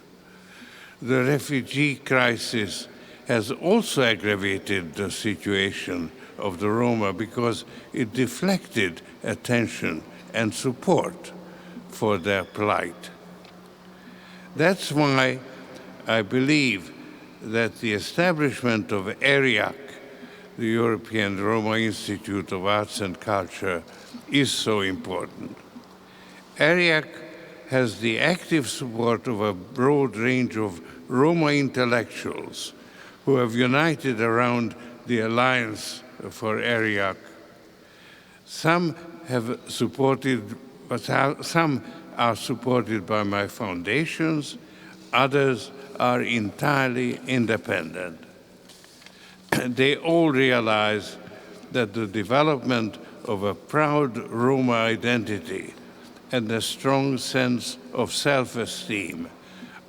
S16: The refugee crisis has also aggravated the situation of the Roma because it deflected attention and support for their plight. That's why I believe that the establishment of ERIAC, the European Roma Institute of Arts and Culture, is so important. ERIAC has the active support of a broad range of Roma intellectuals who have united around the Alliance for ERIAC. Some are supported by my foundations, others are entirely independent. They all realize that the development of a proud Roma identity and a strong sense of self-esteem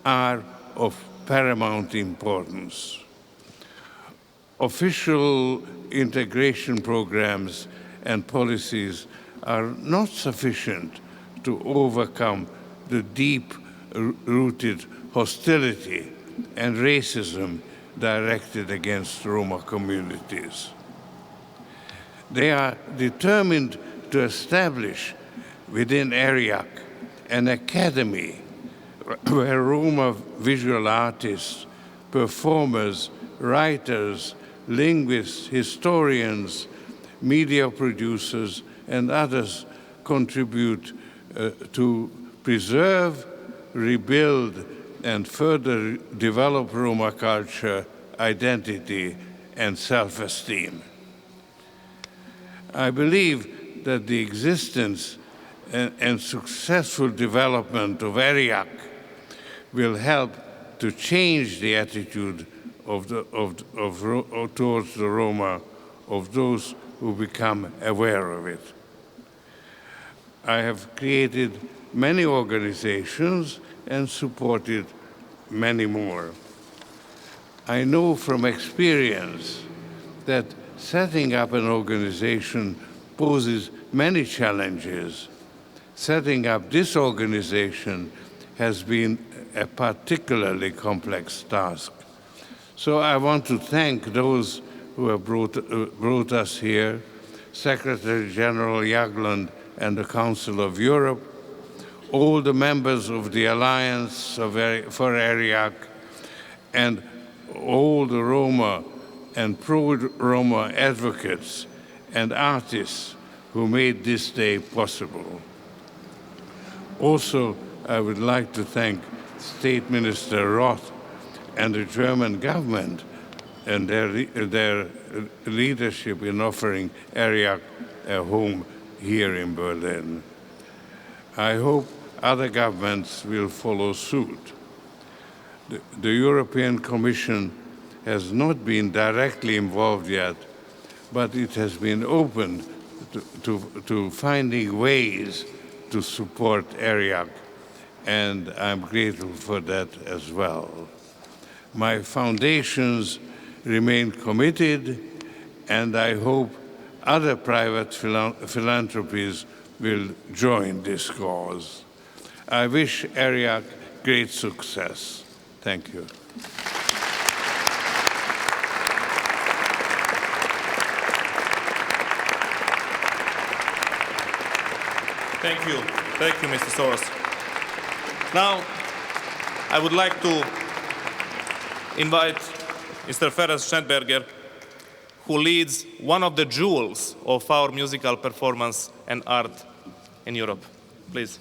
S16: are of paramount importance. Official integration programs and policies are not sufficient to overcome the deep-rooted hostility and racism directed against Roma communities. They are determined to establish within ERIAC an academy where Roma visual artists, performers, writers, linguists, historians, media producers, and others contribute to preserve, rebuild, and further develop Roma culture, identity, and self-esteem. I believe that the existence and successful development of ERIAC will help to change the attitude towards the Roma of those who become aware of it. I have created many organizations and supported many more. I know from experience that setting up an organization poses many challenges. Setting up this organization has been a particularly complex task. So I want to thank those who have brought us here, Secretary General Jagland and the Council of Europe, all the members of the Alliance for ERIAC, and all the Roma and pro-Roma advocates and artists who made this day possible. Also, I would like to thank State Minister Roth and the German government and their leadership in offering ERIAC a home here in Berlin. I hope other governments will follow suit. The European Commission has not been directly involved yet, but it has been open to finding ways to support ERIAC, and I'm grateful for that as well. My foundations remain committed, and I hope other private philanthropies will join this cause. I wish ERIAC great success. Thank you.
S1: Thank you. Thank you, Mr. Soros. Now, I would like to invite Mr. Ferenc Schnettberger, who leads one of the jewels of our musical performance and art in Europe. Please.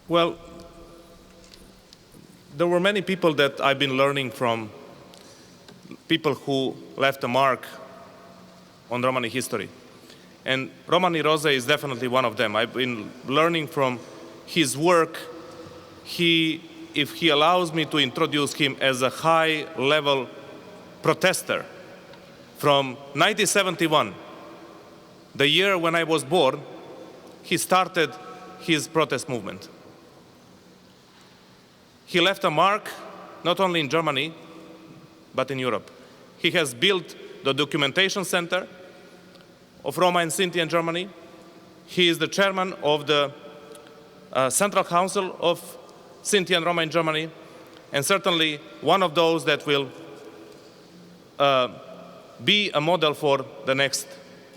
S1: Well, there were many people that I've been learning from, people who left a mark on Romani history. And Romani Rose is definitely one of them. I've been learning from his work. If he allows me to introduce him as a high-level protester from 1971, the year when I was born, he started his protest movement. He left a mark not only in Germany, but in Europe. He has built the documentation center of Roma and Sinti in Germany. He is the chairman of the Central Council of Sinti and Roma in Germany, and certainly one of those that will be a model for the next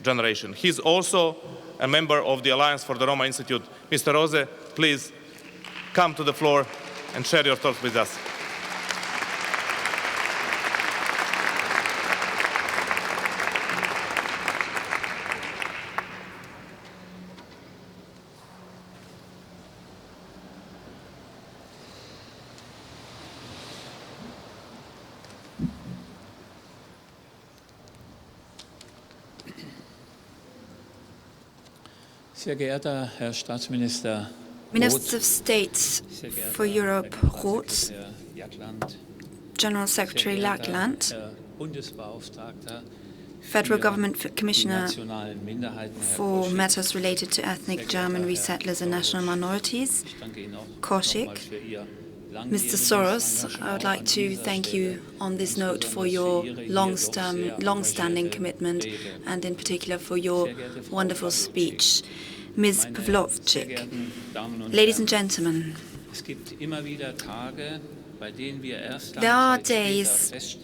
S1: generation. He's also a member of the Alliance for the Roma Institute. Mr. Rose, please come to the floor and share your thoughts with us.
S17: Sehr geehrter Herr Staatsminister
S18: Minister of State for Europe, Roth, General Secretary Lackland, Federal Government Commissioner for Matters Related to Ethnic German Resettlers and National Minorities, Koschik, Mr. Soros, I would like to thank you on this note for your long-standing commitment and in particular for your wonderful speech. Ms. Pavlovchik, ladies and gentlemen, there are days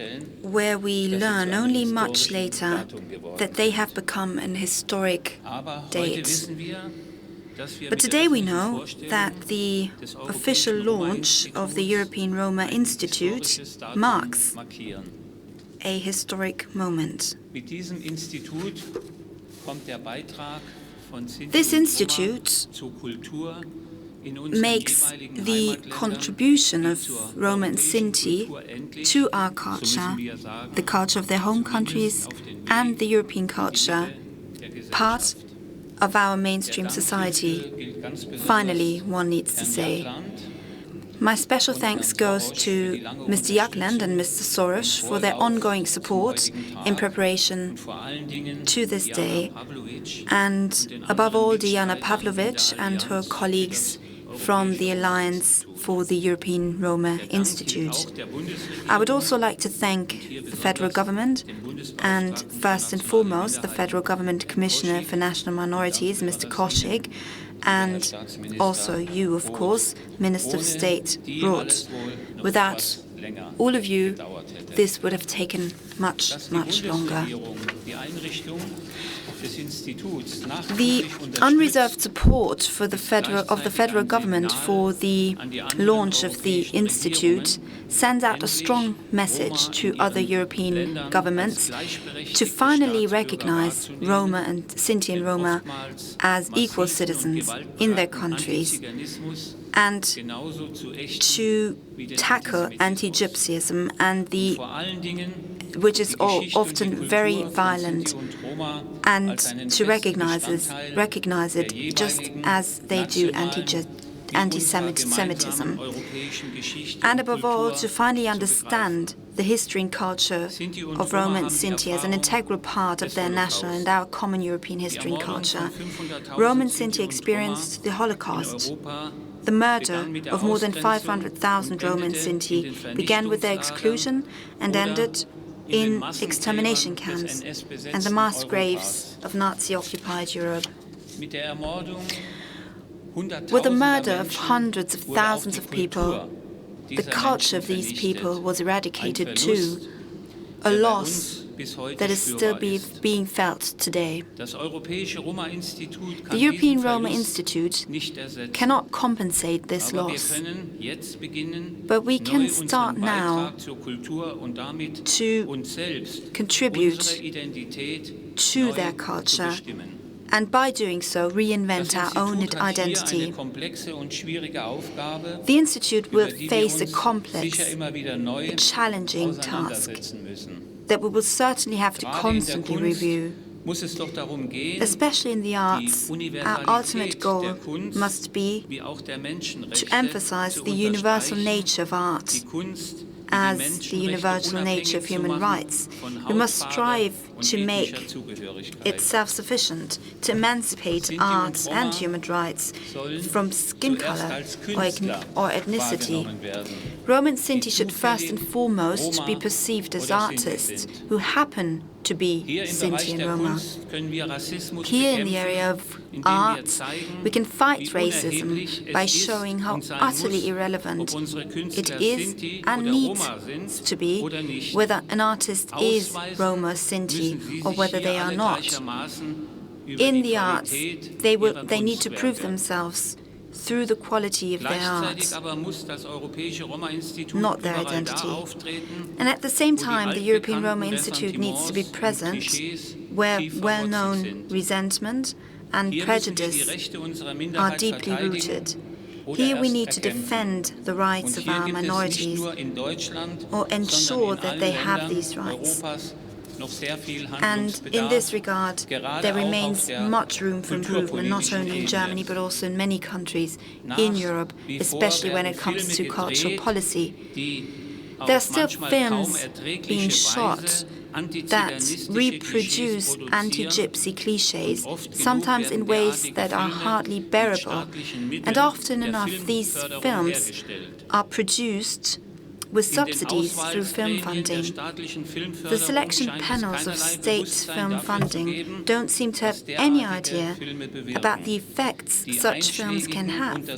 S18: where we learn only much later that they have become an historic date. But today we know that the official launch of the European Roma Institute marks a historic moment. This institute makes the contribution of Roma and Sinti to our culture, the culture of their home countries and the European culture, part of our mainstream society. Finally, one needs to say. My special thanks goes to Mr. Jagland and Mr. Soros for their ongoing support in preparation to this day, and above all, Diana Pavlovic and her colleagues from the Alliance for the European Roma Institute. I would also like to thank the federal government and first and foremost the Federal Government Commissioner for National Minorities, Mr. Koschik, and also you, of course, Minister of State Roth. Without all of you, this would have taken much, much longer. The unreserved support for the federal government for the launch of the institute sends out a strong message to other European governments to finally recognize Roma and Sinti and Roma as equal citizens in their countries, and to tackle anti-Gypsyism and which is often very violent, and to recognize it just as they do anti-Semitism. And above all, to finally understand the history and culture of Roma and Sinti as an integral part of their national and our common European history and culture. Roma and Sinti experienced the Holocaust. The murder of more than 500,000 Roma and Sinti began with their exclusion and ended in extermination camps and the mass graves of Nazi-occupied Europe. With the murder of hundreds of thousands of people, the culture of these people was eradicated too, a loss that is still being felt today. The European Roma Institute cannot compensate this loss, but we can start now to contribute to their culture and by doing so reinvent our own identity. The Institute will face a complex, a challenging task that we will certainly have to constantly review. Especially in the arts, our ultimate goal must be to emphasize the universal nature of art as the universal nature of human rights. We must strive to make it self-sufficient, to emancipate art and human rights from skin color or ethnicity. Roma and Sinti should first and foremost be perceived as artists who happen to be Sinti and Roma. Here in the area of art, we can fight racism by showing how utterly irrelevant it is and needs to be whether an artist is Roma or Sinti or whether they are not. In the arts, they need to prove themselves through the quality of their art, not their identity. And at the same time, the European Roma Institute needs to be present where well-known resentment and prejudice are deeply rooted. Here we need to defend the rights of our minorities or ensure that they have these rights. And in this regard, there remains much room for improvement, not only in Germany, but also in many countries in Europe, especially when it comes to cultural policy. There are still films being shot that reproduce anti-gypsy cliches, sometimes in ways that are hardly bearable. And often enough, these films are produced with subsidies through film funding. The selection panels of state film funding don't seem to have any idea about the effects such films can have.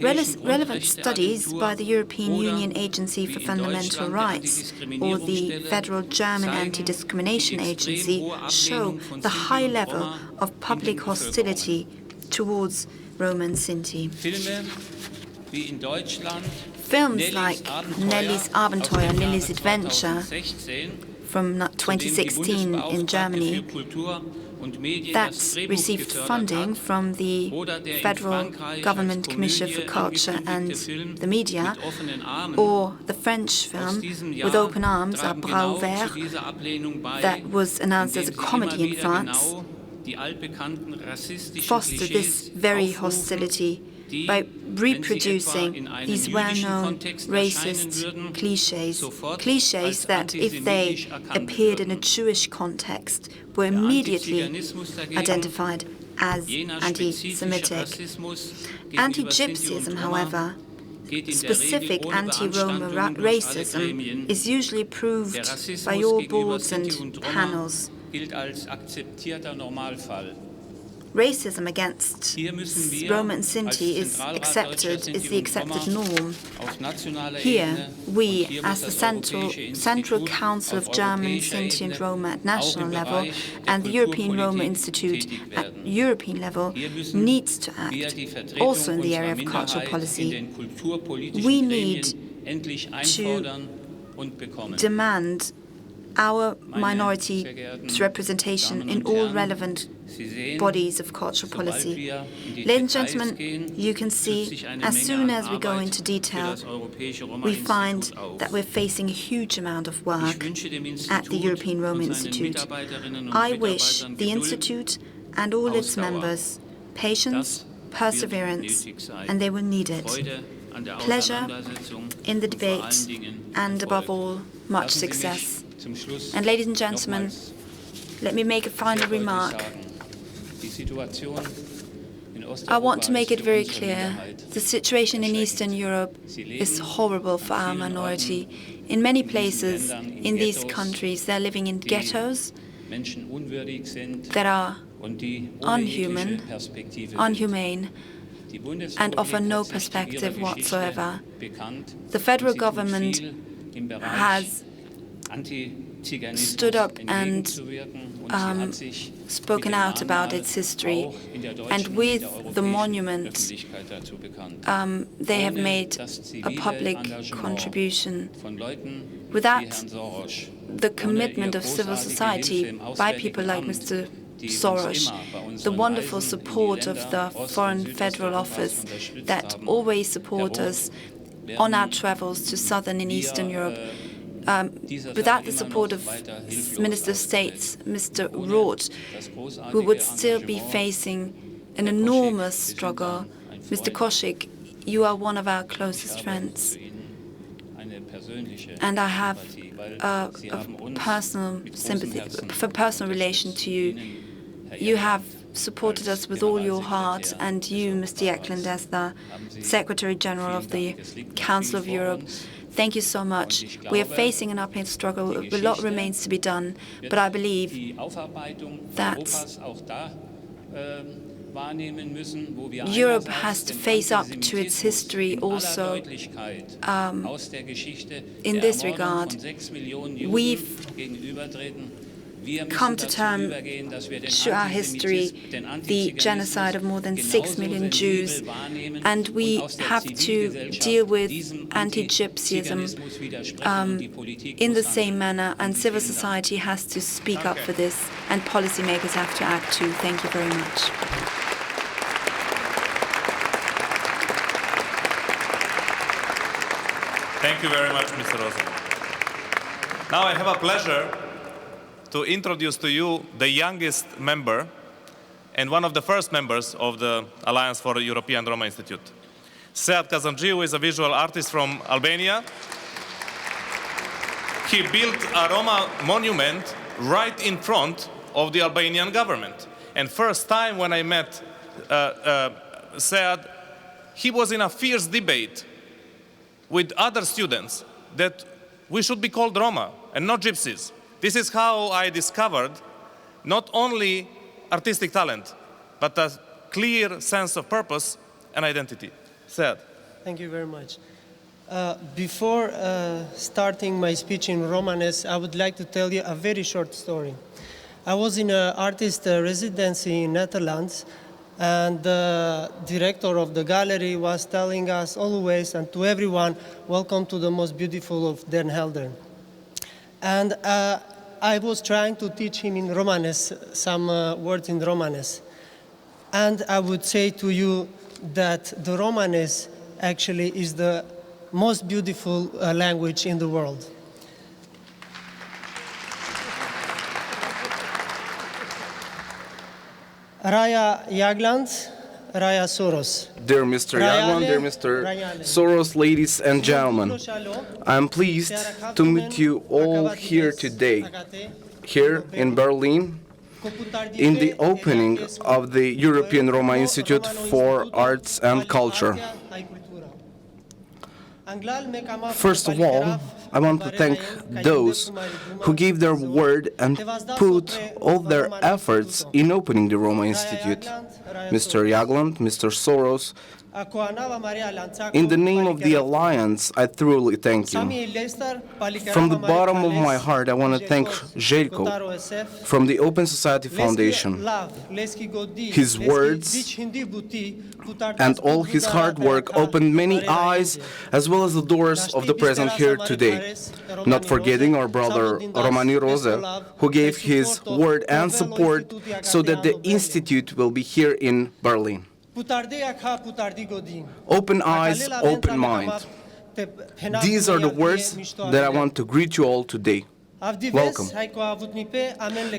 S18: Relevant studies by the European Union Agency for Fundamental Rights or the Federal German Anti-Discrimination Agency show the high level of public hostility towards Roma and Sinti. Films like Nelly's Abenteuer, Nelly's Adventure from 2016 in Germany that received funding from the Federal Government Commission for Culture and the Media, or the French film With Open Arms, à bras ouverts, that was announced as a comedy in France, foster this very hostility by reproducing these well-known racist cliches that, if they appeared in a Jewish context, were immediately identified as anti-Semitic. Anti-Gypsyism, however, specific anti-Roma racism, is usually approved by all boards and panels. Racism against Roma and Sinti is the accepted norm. Here, we, as the Central Council of German, Sinti and Roma at national level, and the European Roma Institute at European level, needs to act, also in the area of cultural policy. We need to demand our minority's representation in all relevant bodies of cultural policy. Ladies and gentlemen, you can see, as soon as we go into detail, we find that we're facing a huge amount of work at the European Roma Institute. I wish the Institute and all its members patience, perseverance, and they will need it. Pleasure in the debate, and above all, much success. And ladies and gentlemen, let me make a final remark. I want to make it very clear, the situation in Eastern Europe is horrible for our minority. In many places in these countries, they're living in ghettos that are inhumane, and offer no perspective whatsoever. The federal government has stood up and spoken out about its history, and with the monument they have made a public contribution. Without the commitment of civil society by people like Mr. Soros, the wonderful support of the Foreign Federal Office that always support us on our travels to Southern and Eastern Europe. Without the support of Minister of State, Mr. Roth, we would still be facing an enormous struggle. Mr. Koschek, you are one of our closest friends. And I have a personal sympathy, a personal relation to you. You have supported us with all your heart, and you, Mr. Eklund, as the Secretary General of the Council of Europe, thank you so much. We are facing an uphill struggle. A lot remains to be done, but I believe that Europe has to face up to its history also in this regard. We've come to term to our history, the genocide of more than 6 million Jews, and we have to deal with anti-Gypsyism in the same manner, and civil society has to speak up for this, and policymakers have to act too. Thank you very much.
S1: Thank you very much, Mr. Rosa. Now I have a pleasure to introduce to you the youngest member and one of the first members of the Alliance for the European Roma Institute. Sead Kazamjiu is a visual artist from Albania. He built a Roma monument right in front of the Albanian government. And first time when I met Sead, he was in a fierce debate with other students that we should be called Roma and not Gypsies. This is how I discovered not only artistic talent, but a clear sense of purpose and identity. Sead.
S19: Thank you very much. Before starting my speech in Romanes, I would like to tell you a very short story. I was in an artist residency in Netherlands, and the director of the gallery was telling us always and to everyone, welcome to the most beautiful of Den Helder. And I was trying to teach him in Romanes, some words in Romanes. And I would say to you that the Romanes actually is the most beautiful language in the world. Raya Jagland, Raya Soros.
S20: Dear Mr. Jagland, dear Mr. Soros, ladies and gentlemen, I'm pleased to meet you all here today, here in Berlin, in the opening of the European Roma Institute for Arts and Culture. First of all, I want to thank those who gave their word and put all their efforts in opening the Roma Institute. Mr. Jagland, Mr. Soros, in the name of the Alliance, I truly thank you. From the bottom of my heart, I want to thank Željko from the Open Society Foundation. His words and all his hard work opened many eyes as well as the doors of the present here today. Not forgetting our brother Romani Rose, who gave his word and support so that the Institute will be here in Berlin. Open eyes, open mind. These are the words that I want to greet you all today. Welcome.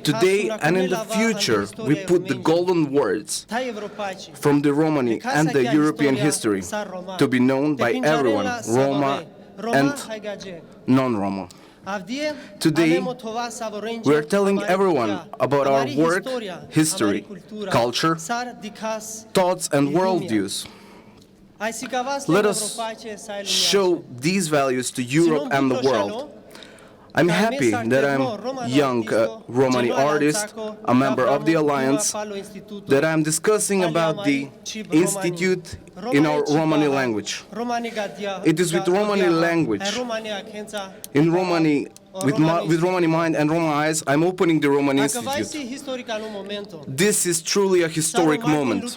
S20: Today and in the future, we put the golden words from the Romani and the European history to be known by everyone, Roma and non-Roma. Today, we are telling everyone about our work, history, culture, thoughts and worldviews. Let us show these values to Europe and the world. I'm happy that I'm a young Romani artist, a member of the Alliance, that I'm discussing about the Institute in our Romani language. It is with Romani language, in Romani with Roman in mind and Roma eyes, I'm opening the Roma Institute. This is truly a historic moment.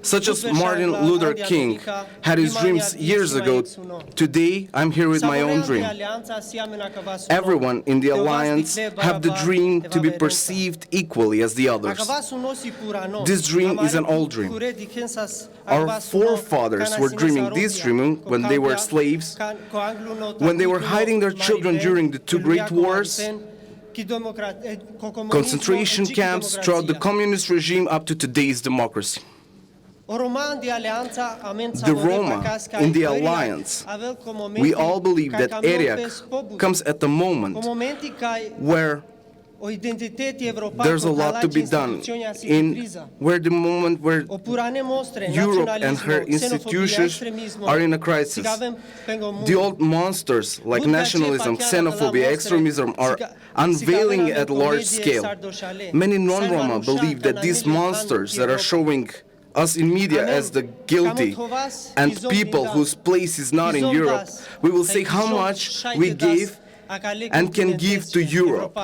S20: Such as Martin Luther King had his dreams years ago, today I'm here with my own dream. Everyone in the alliance have the dream to be perceived equally as the others. This dream is an old dream. Our forefathers were dreaming this dream when they were slaves, when they were hiding their children during the two great wars, concentration camps throughout the communist regime up to today's democracy. The Roma in the alliance, we all believe that ERIAC comes at the moment where there's a lot to be done, where Europe and her institutions are in a crisis. The old monsters like nationalism, xenophobia, extremism are unveiling at large scale. Many non-Roma believe that these monsters that are showing us in media as the guilty and people whose place is not in Europe, we will say how much we gave and can give to Europe.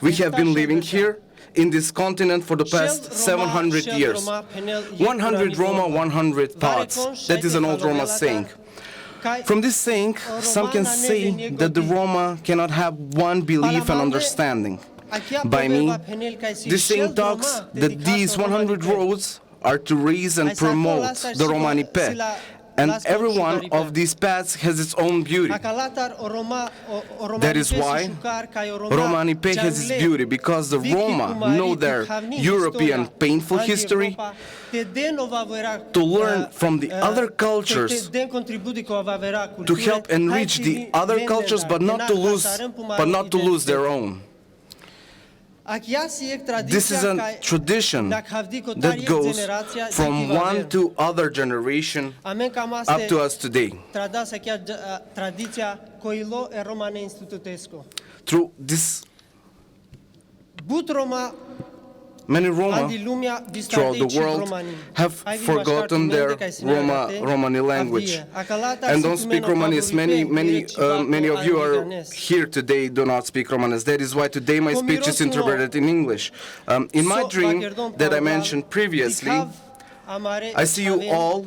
S20: We have been living here in this continent for the past 700 years. 100 Roma, 100 thoughts. That is an old Roma saying. From this saying, some can say that the Roma cannot have one belief and understanding. By me, this saying talks that these 100 roads are to raise and promote the Romani Pe, and every one of these paths has its own beauty. That is why Romani Pe has its beauty, because the Roma know their European painful history, to learn from the other cultures, to help enrich the other cultures, but not to lose their own. This is a tradition that goes from one to other generation up to us today. Through this, many Roma throughout the world have forgotten their Romani language and don't speak Romanis. Many of you are here today do not speak Romanis. That is why today my speech is interpreted in English. In my dream that I mentioned previously, I see you all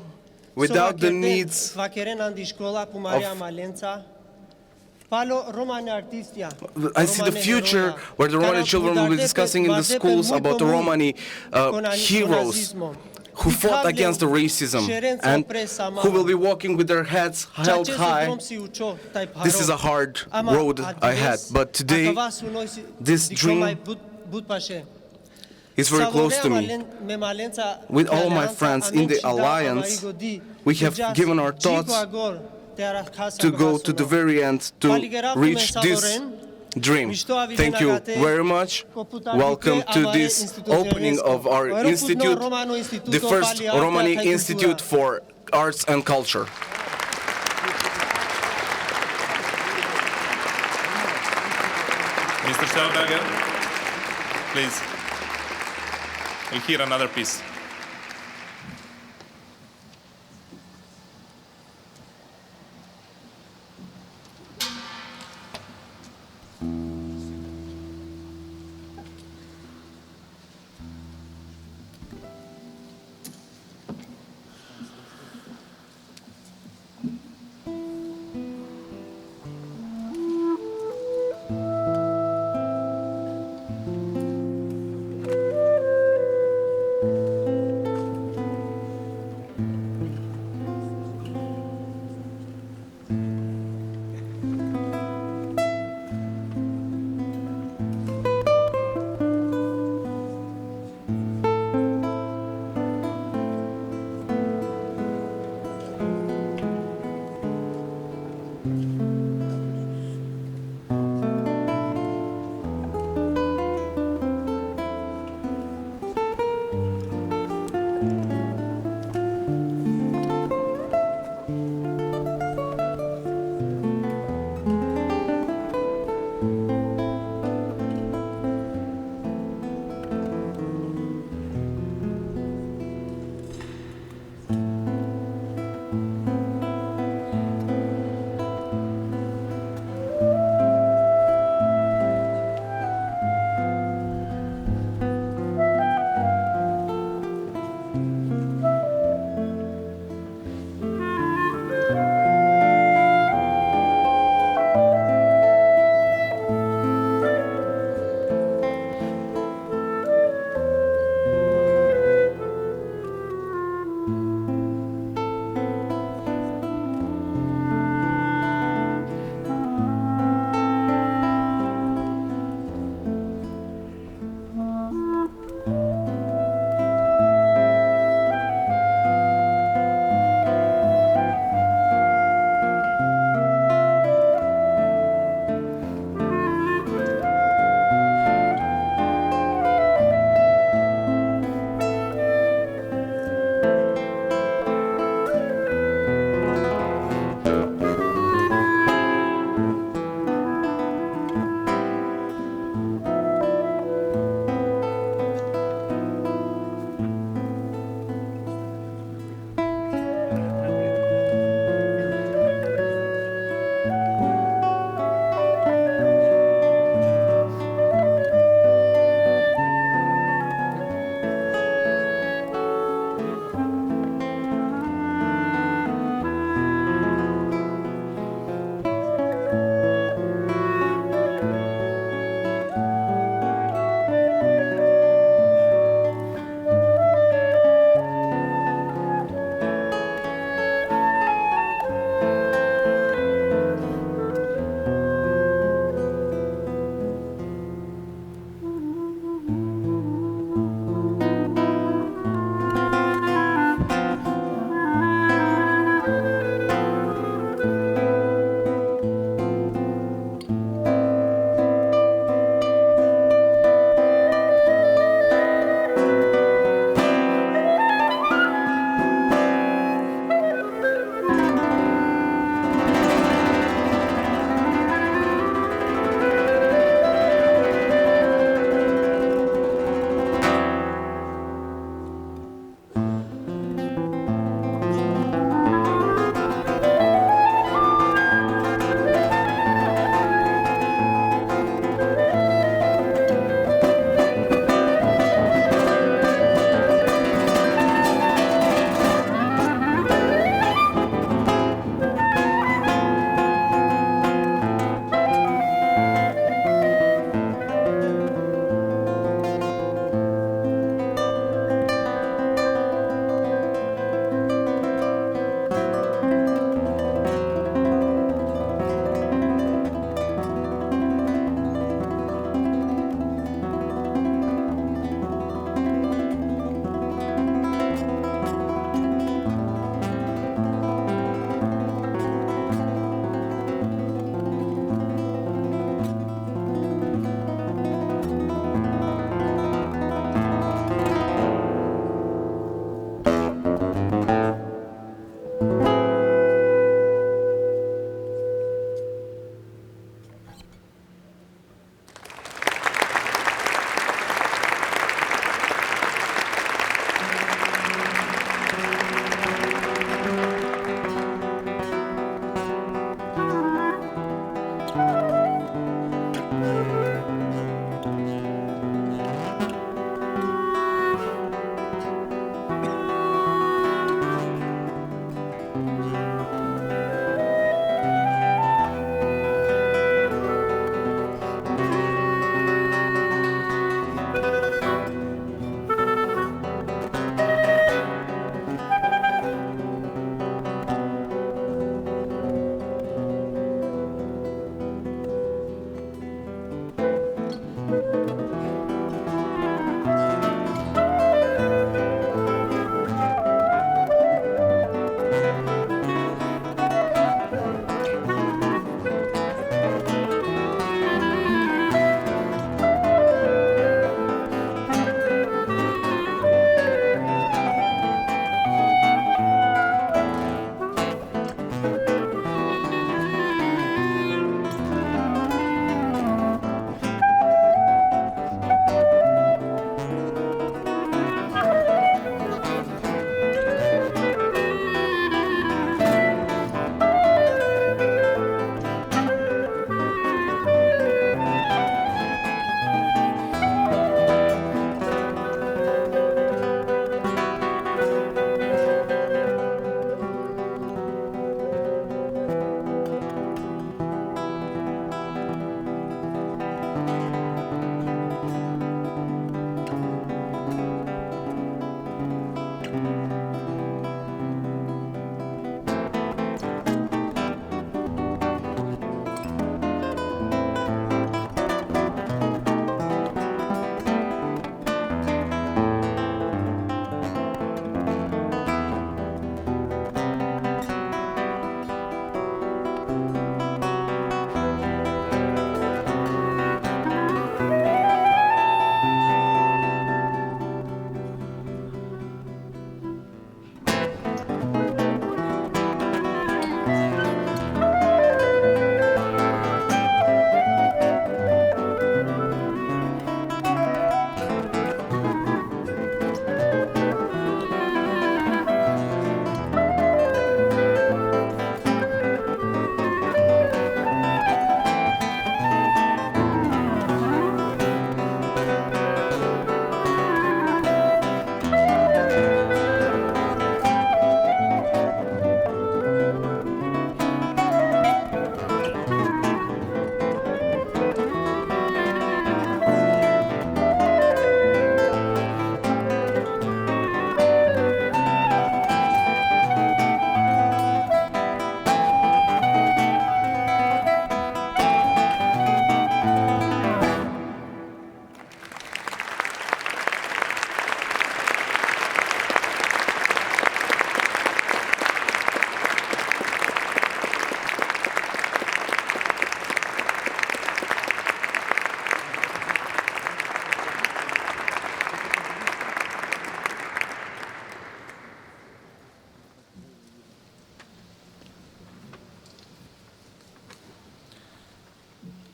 S20: without the needs of I see the future where the Romani children will be discussing in the schools about the Romani heroes who fought against the racism and who will be walking with their heads held high. This is a hard road I had, but today this dream is very close to me. With all my friends in the alliance, we have given our thoughts to go to the very end to reach this dream. Thank you very much. Welcome to this opening of our institute, the first Romani Institute for Arts and Culture.
S1: Mr. Sternberger, please. We'll hear another piece.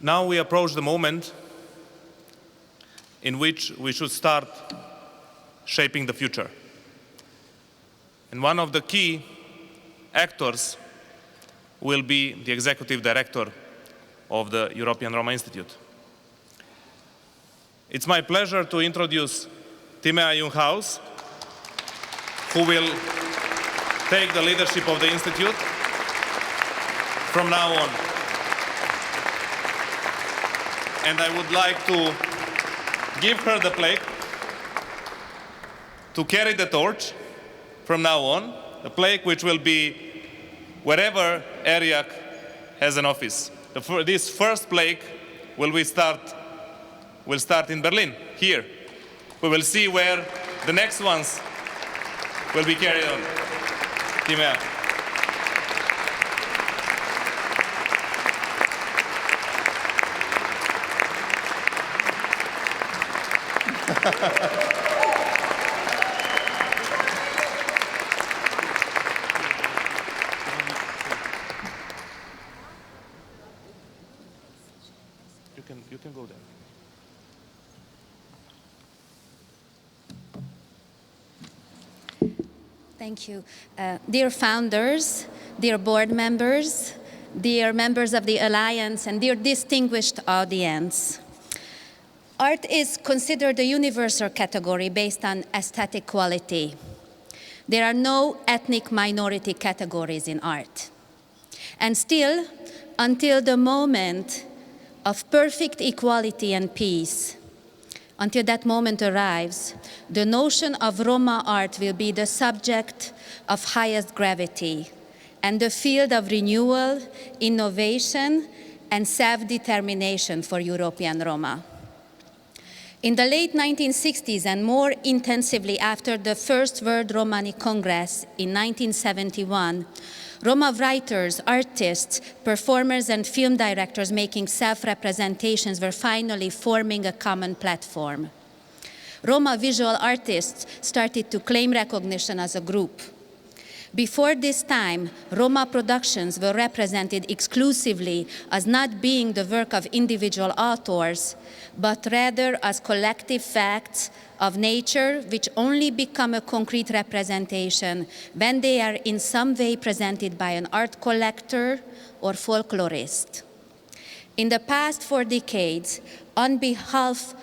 S1: Now we approach the moment in which we should start shaping the future. And one of the key actors will be the executive director of the European Roma Institute. It's my pleasure to introduce Timea Junghaus, who will take the leadership of the Institute from now on. And I would like to give her the plaque to carry the torch from now on, a plaque which will be wherever ERIAC has an office. This first plaque will start in Berlin, here. We will see where the next ones will be carried on. Timea. You can go there.
S21: Thank you. Dear founders, dear board members, dear members of the Alliance, and dear distinguished audience. Art is considered a universal category based on aesthetic quality. There are no ethnic minority categories in art. And still, until the moment of perfect equality and peace, until that moment arrives, the notion of Roma art will be the subject of highest gravity and the field of renewal, innovation, and self-determination for European Roma. In the late 1960s and more intensively after the First World Romani Congress in 1971, Roma writers, artists, performers, and film directors making self-representations were finally forming a common platform. Roma visual artists started to claim recognition as a group. Before this time, Roma productions were represented exclusively as not being the work of individual authors, but rather as collective facts of nature which only become a concrete representation when they are in some way presented by an art collector or folklorist. In the past 4 decades, on behalf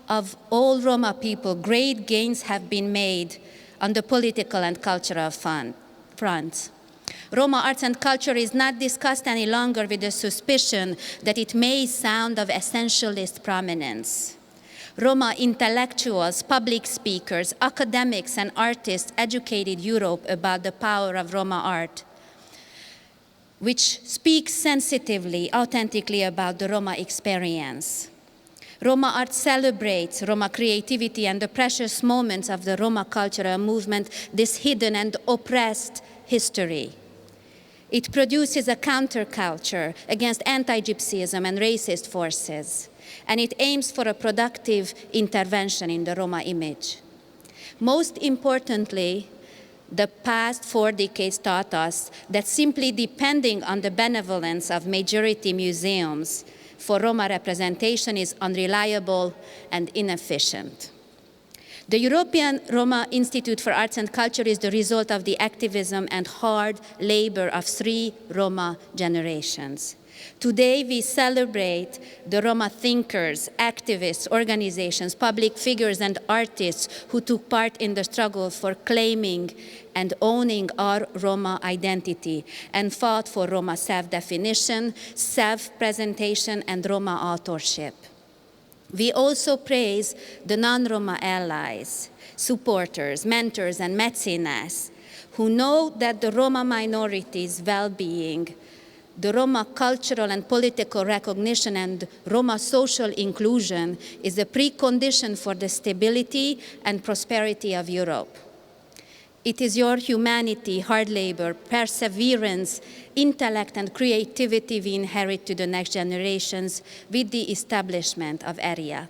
S21: of all Roma people, great gains have been made on the political and cultural front. Roma arts and culture is not discussed any longer with the suspicion that it may sound of essentialist prominence. Roma intellectuals, public speakers, academics, and artists educated Europe about the power of Roma art, which speaks sensitively, authentically about the Roma experience. Roma art celebrates Roma creativity and the precious moments of the Roma cultural movement, this hidden and oppressed history. It produces a counterculture against anti-Gypsyism and racist forces, and it aims for a productive intervention in the Roma image. Most importantly, the past 4 decades taught us that simply depending on the benevolence of majority museums for Roma representation is unreliable and inefficient. The European Roma Institute for Arts and Culture is the result of the activism and hard labor of 3 Roma generations. Today we celebrate the Roma thinkers, activists, organizations, public figures, and artists who took part in the struggle for claiming and owning our Roma identity and fought for Roma self-definition, self-presentation, and Roma authorship. We also praise the non-Roma allies, supporters, mentors, and mecenas who know that the Roma minority's well-being, the Roma cultural and political recognition, and Roma social inclusion is a precondition for the stability and prosperity of Europe. It is your humanity, hard labor, perseverance, intellect, and creativity we inherit to the next generations with the establishment of ERIAC.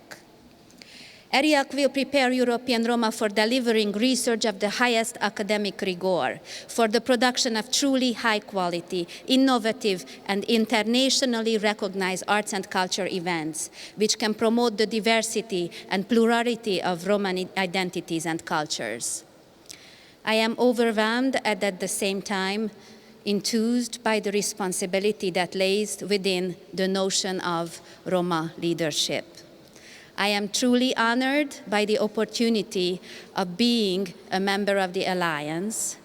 S21: ERIAC will prepare European Roma for delivering research of the highest academic rigor, for the production of truly high-quality, innovative, and internationally recognized arts and culture events, which can promote the diversity and plurality of Roma identities and cultures. I am overwhelmed and at the same time enthused by the responsibility that lays within the notion of Roma leadership. I am truly honored by the opportunity of being a member of the Alliance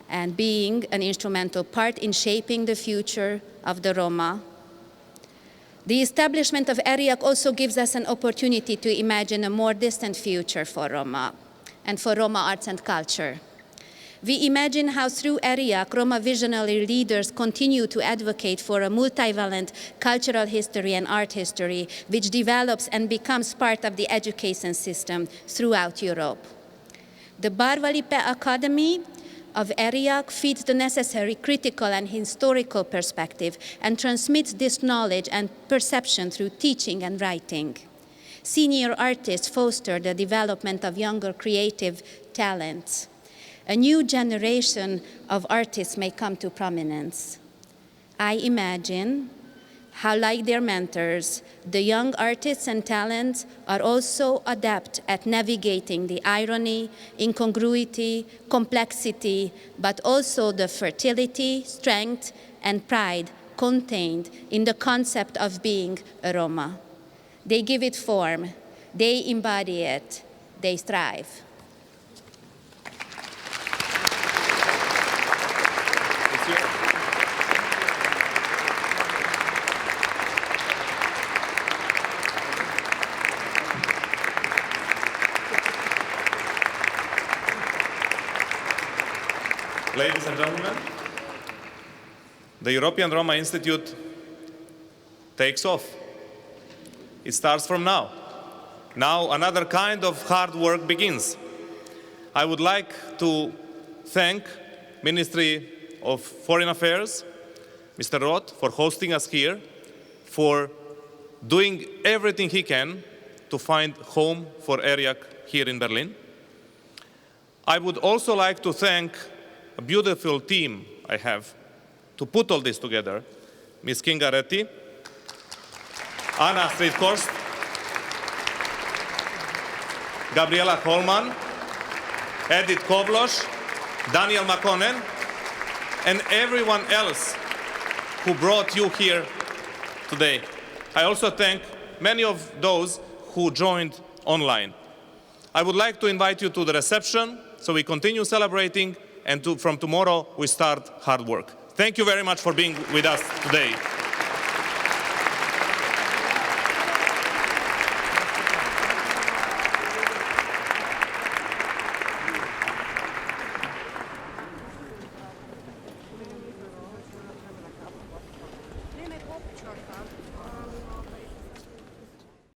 S21: and being an instrumental part in shaping the future of the Roma. The establishment of ERIAC also gives us an opportunity to imagine a more distant future for Roma and for Roma arts and culture. We imagine how through ERIAC, Roma visionary leaders continue to advocate for a multivalent cultural history and art history, which develops and becomes part of the education system throughout Europe. The Barvalipe Academy of ERIAC feeds the necessary critical and historical perspective and transmits this knowledge and perception through teaching and writing. Senior artists foster the development of younger creative talents. A new generation of artists may come to prominence. I imagine how, like their mentors, the young artists and talents are also adept at navigating the irony, incongruity, complexity, but also the fertility, strength, and pride contained in the concept of being a Roma. They give it form, they embody it, they thrive.
S1: Ladies and gentlemen, the European Roma Institute takes off. It starts from now. Now another kind of hard work begins. I would like to thank Ministry of Foreign Affairs, Mr. Roth, for hosting us here, for doing everything he can to find home for ERIAC here in Berlin. I would also like to thank a beautiful team I have to put all this together. Ms. Kinga Retti, Anna Stridkorst, Gabriela Holman, Edith Koblos, Daniel Makonnen, and everyone else who brought you here today. I also thank many of those who joined online. I would like to invite you to the reception so we continue celebrating, and from tomorrow we start hard work. Thank you very much for being with us today.